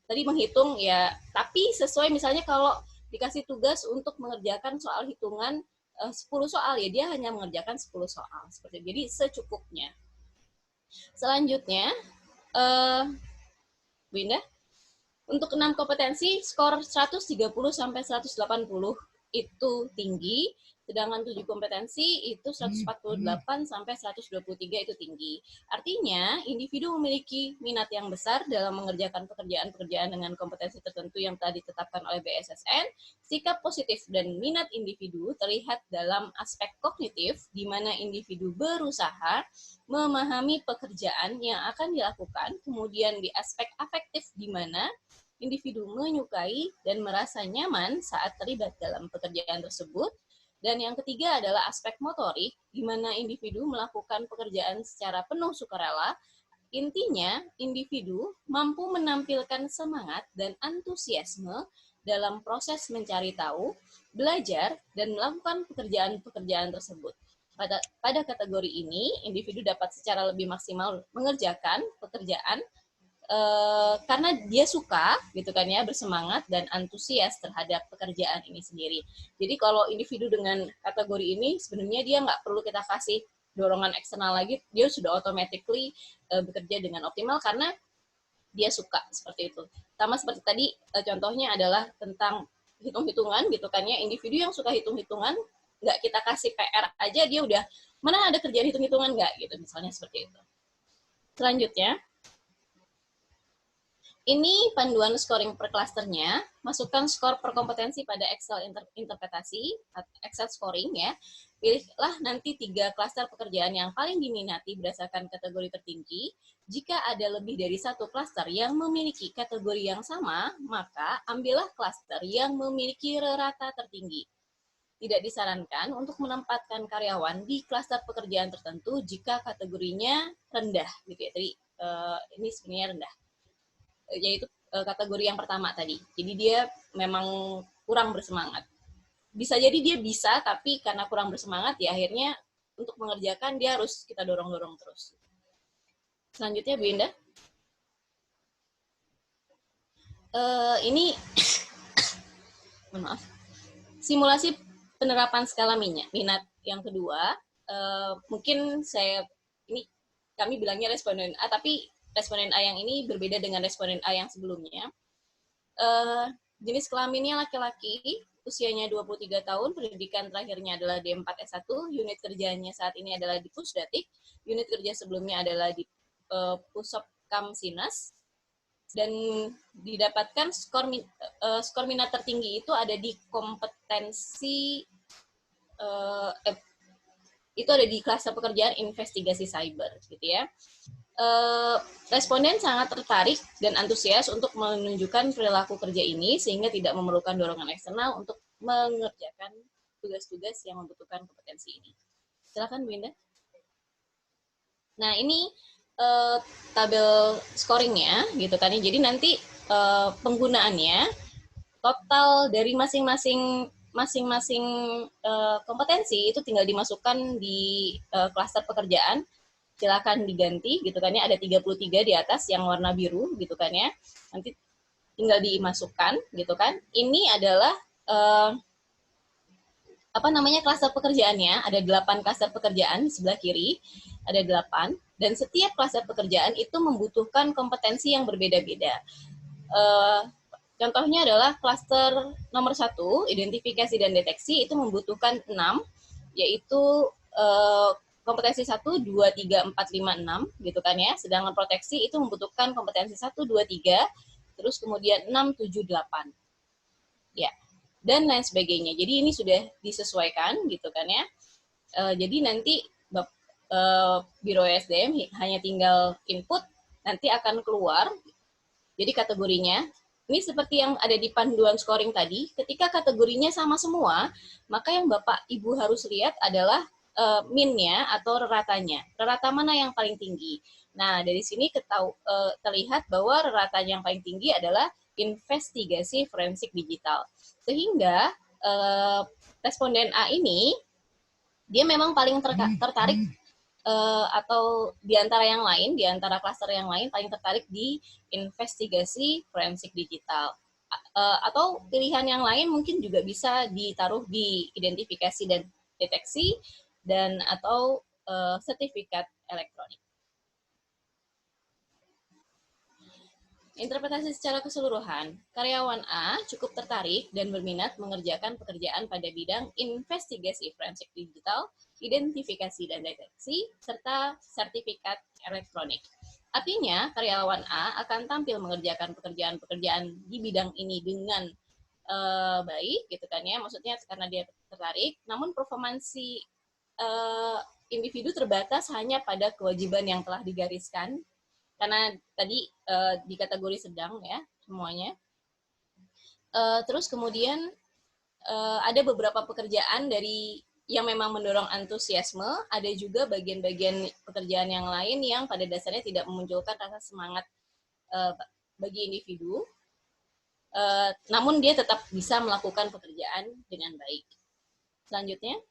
[SPEAKER 6] tadi menghitung ya, tapi sesuai misalnya kalau dikasih tugas untuk mengerjakan soal hitungan 10 soal ya, dia hanya mengerjakan 10 soal seperti itu. Jadi secukupnya. Selanjutnya, Bu Indah, untuk 6 kompetensi skor 130 sampai 180 itu tinggi, sedangkan 7 kompetensi itu 148 sampai 123 itu tinggi. Artinya, individu memiliki minat yang besar dalam mengerjakan pekerjaan-pekerjaan dengan kompetensi tertentu yang telah ditetapkan oleh BSSN. Sikap positif dan minat individu terlihat dalam aspek kognitif, di mana individu berusaha memahami pekerjaan yang akan dilakukan, kemudian di aspek afektif, di mana individu menyukai dan merasa nyaman saat terlibat dalam pekerjaan tersebut. Dan yang ketiga adalah aspek motorik, di mana individu melakukan pekerjaan secara penuh sukarela. Intinya, individu mampu menampilkan semangat dan antusiasme dalam proses mencari tahu, belajar, dan melakukan pekerjaan-pekerjaan tersebut. Pada kategori ini, individu dapat secara lebih maksimal mengerjakan pekerjaan karena dia suka gitu kan ya, bersemangat dan antusias terhadap pekerjaan ini sendiri. Jadi kalau individu dengan kategori ini sebenarnya dia nggak perlu kita kasih dorongan eksternal lagi, dia sudah automatically bekerja dengan optimal karena dia suka, seperti itu. Sama seperti tadi contohnya adalah tentang hitung-hitungan gitu kan ya, individu yang suka hitung-hitungan nggak kita kasih PR aja, dia udah, mana ada kerjaan hitung-hitungan nggak, gitu, misalnya seperti itu. Selanjutnya, ini panduan scoring per klasternya, masukkan skor per kompetensi pada Excel interpretasi, Excel scoring ya. Pilihlah nanti 3 klaster pekerjaan yang paling diminati berdasarkan kategori tertinggi. Jika ada lebih dari 1 klaster yang memiliki kategori yang sama, maka ambillah klaster yang memiliki rata tertinggi. Tidak disarankan untuk menempatkan karyawan di klaster pekerjaan tertentu jika kategorinya rendah, gitu ya. Jadi ini sebenarnya rendah, yaitu kategori yang pertama tadi. Jadi dia memang kurang bersemangat. Bisa jadi dia bisa, tapi karena kurang bersemangat, ya akhirnya untuk mengerjakan dia harus kita dorong-dorong terus. Selanjutnya, Bu Indah. Ini, mohon maaf, simulasi penerapan skala minat yang kedua. Mungkin ini kami bilangnya responden A, tapi responden A yang ini berbeda dengan responden A yang sebelumnya. Jenis kelaminnya laki-laki, usianya 23 tahun, pendidikan terakhirnya adalah D4 S1, unit kerjanya saat ini adalah di Pusdatik, unit kerja sebelumnya adalah di Pusopkam Sinas, dan didapatkan skor minat tertinggi itu ada di kompetensi, itu ada di klaster pekerjaan investigasi cyber, gitu ya. Responden sangat tertarik dan antusias untuk menunjukkan perilaku kerja ini sehingga tidak memerlukan dorongan eksternal untuk mengerjakan tugas-tugas yang membutuhkan kompetensi ini. Silakan Bu Indah. Nah, ini tabel scoringnya, gitu kan. Jadi nanti penggunaannya total dari masing-masing kompetensi itu tinggal dimasukkan di klaster pekerjaan. Silakan diganti, gitu kan ya, ada 33 di atas yang warna biru, gitu kan ya, nanti tinggal dimasukkan, gitu kan. Ini adalah klaster pekerjaannya, ada 8 klaster pekerjaan di sebelah kiri, ada 8, dan setiap klaster pekerjaan itu membutuhkan kompetensi yang berbeda-beda. Contohnya adalah klaster nomor 1, identifikasi dan deteksi, itu membutuhkan 6, yaitu kompetensi 1, 2, 3, 4, 5, 6, gitu kan ya. Sedangkan proteksi itu membutuhkan kompetensi 1, 2, 3, terus kemudian 6, 7, 8. Ya, dan lain sebagainya. Jadi ini sudah disesuaikan, gitu kan ya. Jadi nanti Biro SDM hanya tinggal input, nanti akan keluar. Jadi kategorinya, ini seperti yang ada di panduan scoring tadi, ketika kategorinya sama semua, maka yang Bapak Ibu harus lihat adalah min-nya atau reratanya. Rerata mana yang paling tinggi? Nah, dari sini terlihat bahwa rerata yang paling tinggi adalah investigasi forensik digital. Sehingga responden A ini, dia memang paling tertarik atau di antara yang lain, di antara klaster yang lain, paling tertarik di investigasi forensik digital. Atau pilihan yang lain mungkin juga bisa ditaruh di identifikasi dan deteksi, dan atau sertifikat elektronik. Interpretasi secara keseluruhan, karyawan A cukup tertarik dan berminat mengerjakan pekerjaan pada bidang investigasi forensik digital, identifikasi dan deteksi, serta sertifikat elektronik. Artinya, karyawan A akan tampil mengerjakan pekerjaan-pekerjaan di bidang ini dengan baik, gitu kan ya, maksudnya karena dia tertarik, namun performansi individu terbatas hanya pada kewajiban yang telah digariskan, karena tadi di kategori sedang ya semuanya. Terus kemudian ada beberapa pekerjaan dari yang memang mendorong antusiasme, ada juga bagian-bagian pekerjaan yang lain yang pada dasarnya tidak memunculkan rasa semangat bagi individu, namun dia tetap bisa melakukan pekerjaan dengan baik. Selanjutnya,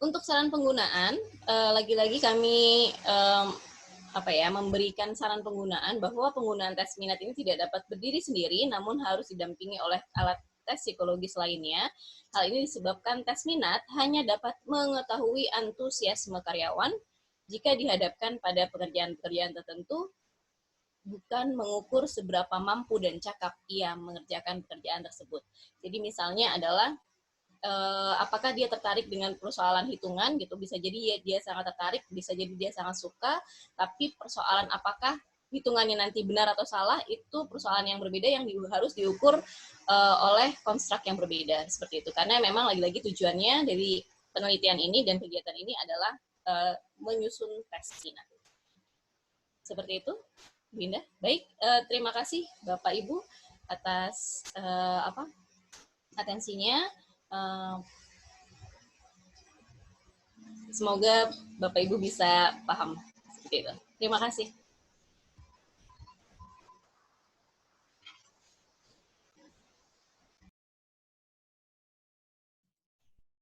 [SPEAKER 6] untuk saran penggunaan, lagi-lagi kami memberikan saran penggunaan bahwa penggunaan tes minat ini tidak dapat berdiri sendiri, namun harus didampingi oleh alat tes psikologis lainnya. Hal ini disebabkan tes minat hanya dapat mengetahui antusiasme karyawan jika dihadapkan pada pekerjaan-pekerjaan tertentu bukan mengukur seberapa mampu dan cakap ia mengerjakan pekerjaan tersebut. Jadi misalnya adalah apakah dia tertarik dengan persoalan hitungan gitu, bisa jadi dia sangat tertarik, bisa jadi dia sangat suka, tapi persoalan apakah hitungannya nanti benar atau salah itu persoalan yang berbeda yang harus diukur oleh konstruk yang berbeda seperti itu. Karena memang lagi-lagi tujuannya dari penelitian ini dan kegiatan ini adalah menyusun tes minat. Seperti itu, Bu Indah. Baik, terima kasih Bapak Ibu atas atensinya. Semoga Bapak Ibu bisa paham seperti itu. Terima kasih.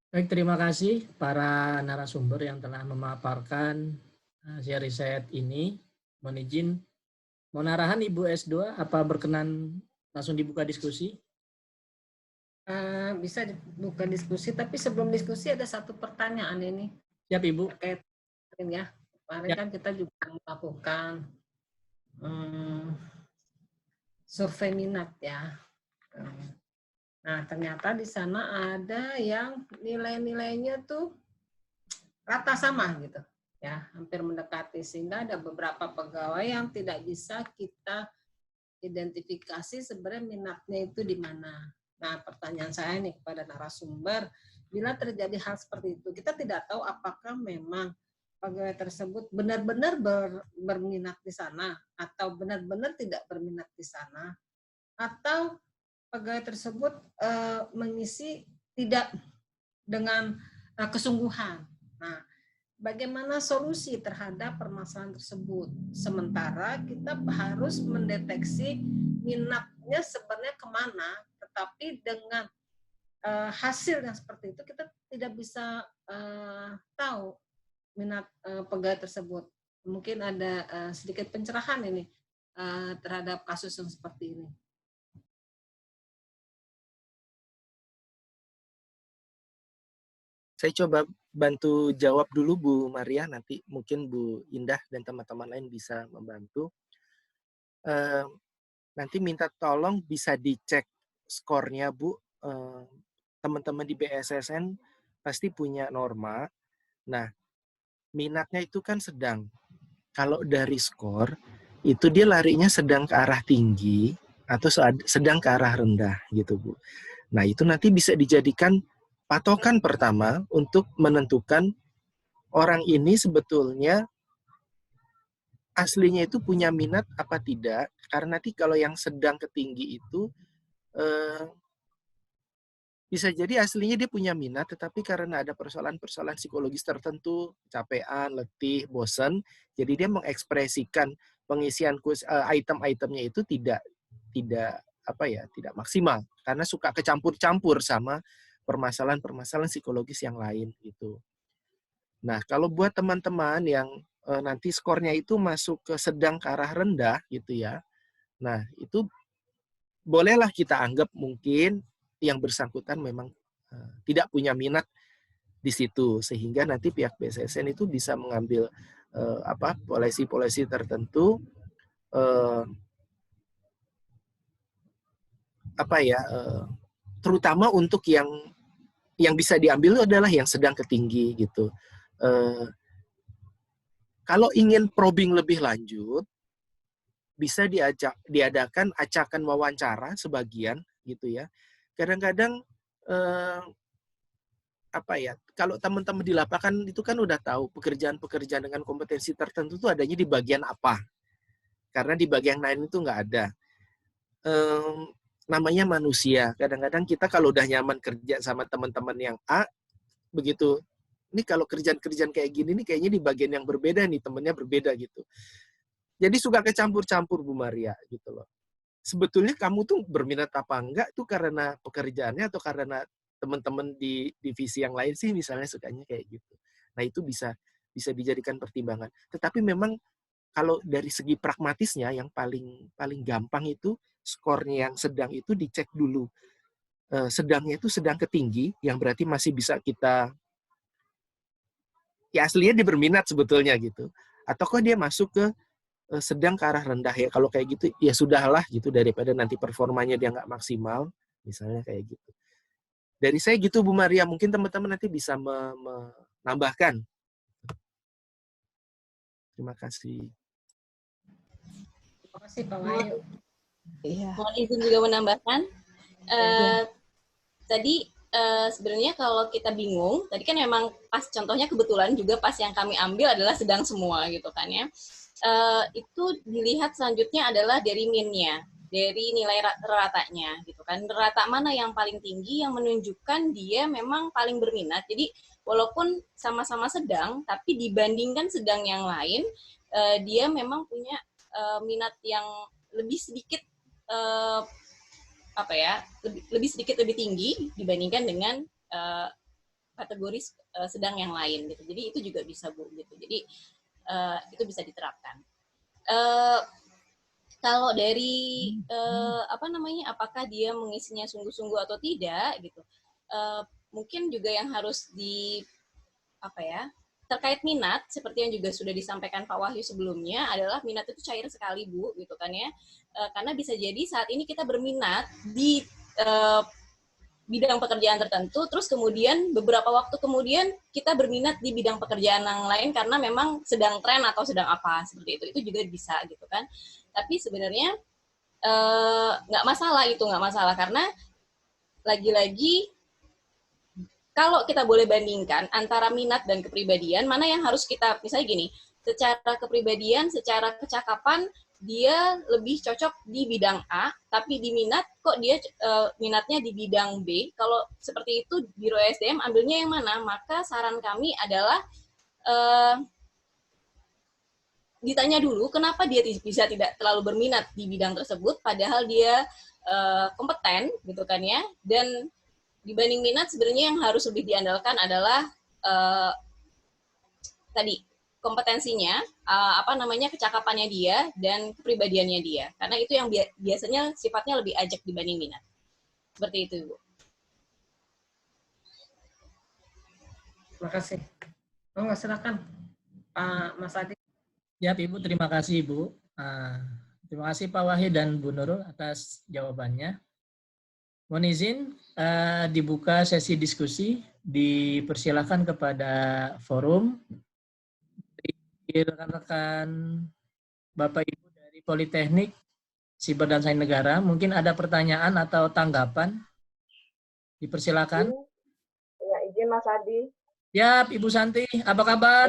[SPEAKER 1] Baik, terima kasih para narasumber yang telah memaparkan hasil riset ini. Mohon izin, mau narahan Ibu S2, apa berkenan langsung dibuka diskusi?
[SPEAKER 2] Bisa dibuka diskusi, tapi sebelum diskusi ada satu pertanyaan ini.
[SPEAKER 1] Siap, Ibu.
[SPEAKER 2] Terkait ya, kemarin kan kita juga melakukan survei minat ya. Nah, ternyata di sana ada yang nilai-nilainya tuh rata sama gitu. Ya, hampir mendekati, sehingga ada beberapa pegawai yang tidak bisa kita identifikasi sebenarnya minatnya itu di mana. Nah, pertanyaan saya nih kepada narasumber, bila terjadi hal seperti itu, kita tidak tahu apakah memang pegawai tersebut benar-benar berminat di sana atau benar-benar tidak berminat di sana, atau pegawai tersebut mengisi tidak dengan kesungguhan. Nah, bagaimana solusi terhadap permasalahan tersebut? Sementara kita harus mendeteksi minatnya sebenarnya kemana, tetapi dengan hasil yang seperti itu kita tidak bisa tahu minat pegawai tersebut. Mungkin ada sedikit pencerahan ini terhadap kasus yang seperti ini.
[SPEAKER 5] Saya coba bantu jawab dulu Bu Maria, nanti mungkin Bu Indah dan teman-teman lain bisa membantu. Nanti minta tolong bisa dicek skornya Bu. Teman-teman di BSSN pasti punya norma. Nah, minatnya itu kan sedang. Kalau dari skor, itu dia larinya sedang ke arah tinggi atau sedang ke arah rendah gitu Bu. Nah, itu nanti bisa dijadikan patokan pertama untuk menentukan orang ini sebetulnya aslinya itu punya minat apa tidak. Karena nanti kalau yang sedang ke tinggi itu bisa jadi aslinya dia punya minat, tetapi karena ada persoalan-persoalan psikologis tertentu, capean, letih, bosan, jadi dia mengekspresikan pengisian item-itemnya itu tidak maksimal karena suka kecampur-campur sama permasalahan-permasalahan psikologis yang lain gitu. Nah, kalau buat teman-teman yang nanti skornya itu masuk ke sedang ke arah rendah gitu ya. Nah, itu bolehlah kita anggap mungkin yang bersangkutan memang tidak punya minat di situ, sehingga nanti pihak BSSN itu bisa mengambil polisi-polisi tertentu terutama untuk yang bisa diambil adalah yang sedang ke tinggi gitu. Kalau ingin probing lebih lanjut, bisa diadakan acakan wawancara sebagian gitu ya. Kadang-kadang kalau teman-teman di lapangan itu kan udah tahu pekerjaan-pekerjaan dengan kompetensi tertentu itu adanya di bagian apa. Karena di bagian lain itu nggak ada. Namanya manusia. Kadang-kadang kita kalau udah nyaman kerja sama teman-teman yang A, begitu, ini kalau kerjaan-kerjaan kayak gini nih kayaknya di bagian yang berbeda nih, temennya berbeda gitu. Jadi suka kecampur-campur Bu Maria gitu loh. Sebetulnya kamu tuh berminat apa enggak tuh karena pekerjaannya atau karena teman-teman di divisi yang lain sih misalnya sukanya kayak gitu. Nah, itu bisa dijadikan pertimbangan. Tetapi memang kalau dari segi pragmatisnya yang paling gampang itu skornya yang sedang itu dicek dulu. Sedangnya itu sedang ke tinggi, yang berarti masih bisa kita ya aslinya dia berminat sebetulnya gitu. Atau kok dia masuk ke sedang ke arah rendah ya. Kalau kayak gitu ya sudahlah gitu, daripada nanti performanya dia nggak maksimal, misalnya kayak gitu. Dari saya gitu Bu Maria, mungkin teman-teman nanti bisa menambahkan. Terima kasih.
[SPEAKER 2] Terima kasih Pak Wahyu.
[SPEAKER 4] Iya.
[SPEAKER 6] Mohon izin juga menambahkan. Tadi sebenarnya kalau kita bingung, tadi kan memang pas contohnya kebetulan juga pas yang kami ambil adalah sedang semua gitu kan ya. Itu dilihat selanjutnya adalah dari min-nya, dari nilai ratanya gitu kan. Rata mana yang paling tinggi yang menunjukkan dia memang paling berminat. Jadi walaupun sama-sama sedang, tapi dibandingkan sedang yang lain, dia memang punya minat yang lebih sedikit lebih sedikit lebih tinggi dibandingkan dengan kategori sedang yang lain gitu. Jadi itu juga bisa Bu gitu. Jadi itu bisa diterapkan. Kalau dari apakah dia mengisinya sungguh-sungguh atau tidak gitu, mungkin juga yang harus terkait minat, seperti yang juga sudah disampaikan Pak Wahyu sebelumnya, adalah minat itu cair sekali Bu gitu kan ya, karena bisa jadi saat ini kita berminat di bidang pekerjaan tertentu, terus kemudian beberapa waktu kemudian kita berminat di bidang pekerjaan yang lain karena memang sedang tren atau sedang apa seperti itu juga bisa gitu kan. Tapi sebenarnya nggak masalah karena lagi-lagi kalau kita boleh bandingkan antara minat dan kepribadian, mana yang harus kita, misalnya gini, secara kepribadian, secara kecakapan, dia lebih cocok di bidang A, tapi di minat kok dia minatnya di bidang B. Kalau seperti itu, Biro SDM ambilnya yang mana? Maka saran kami adalah ditanya dulu kenapa dia bisa tidak terlalu berminat di bidang tersebut, padahal dia kompeten, gitu kan ya. Dan dibanding minat, sebenarnya yang harus lebih diandalkan adalah tadi kompetensinya, kecakapannya dia dan kepribadiannya dia. Karena itu yang biasanya sifatnya lebih ajak dibanding minat. Seperti itu, Bu.
[SPEAKER 2] Terima kasih. Silakan Pak Mas Adi.
[SPEAKER 1] Ya, Ibu, terima kasih Ibu. Terima kasih Pak Wahyu dan Bu Nurul atas jawabannya. Mohon izin dibuka sesi diskusi, dipersilakan kepada forum. Rekan-rekan Bapak Ibu dari Politeknik Siber dan Sains Negara, mungkin ada pertanyaan atau tanggapan? Dipersilakan.
[SPEAKER 7] Ya, izin Mas Adi.
[SPEAKER 1] Ya, Ibu Santi, apa kabar?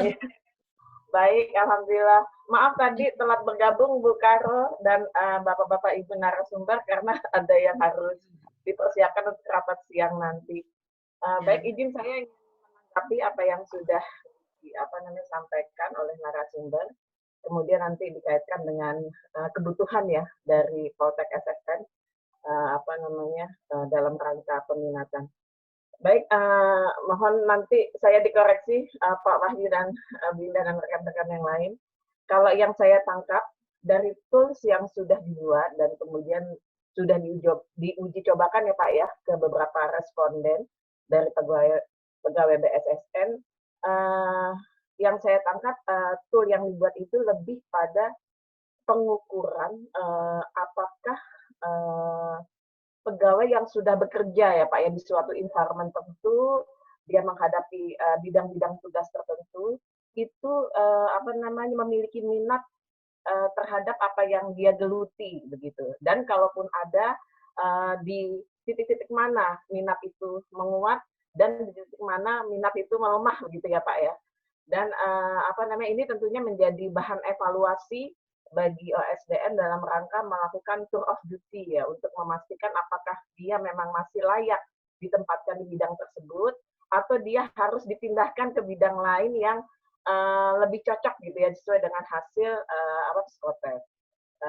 [SPEAKER 7] Baik, alhamdulillah. Maaf tadi telat bergabung Bu Karo dan Bapak-Bapak Ibu narasumber karena ada yang harus dipersiapkan untuk rapat siang nanti. Baik, izin saya ingin menanggapi apa yang sudah disampaikan oleh narasumber. Kemudian nanti dikaitkan dengan kebutuhan ya dari Poltek SSN dalam rangka peminatan. Baik, mohon nanti saya dikoreksi Pak Wahyu dan Binda dan rekan-rekan yang lain. Kalau yang saya tangkap dari tools yang sudah dibuat dan kemudian sudah diuji cobakan ya Pak ya ke beberapa responden dari pegawai BSSN, yang saya tangkap tool yang dibuat itu lebih pada pengukuran apakah pegawai yang sudah bekerja ya Pak ya di suatu environment tertentu, dia menghadapi bidang-bidang tugas tertentu, itu memiliki minat terhadap apa yang dia geluti begitu. Dan kalaupun ada di titik-titik mana minat itu menguat dan di titik mana minat itu melemah begitu ya Pak ya. Dan ini tentunya menjadi bahan evaluasi bagi OSDM dalam rangka melakukan tour of duty ya untuk memastikan apakah dia memang masih layak ditempatkan di bidang tersebut atau dia harus dipindahkan ke bidang lain yang lebih cocok gitu ya sesuai dengan hasil psikotes.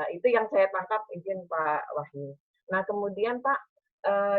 [SPEAKER 7] Itu yang saya tangkap, izin Pak Wahyu. Nah kemudian Pak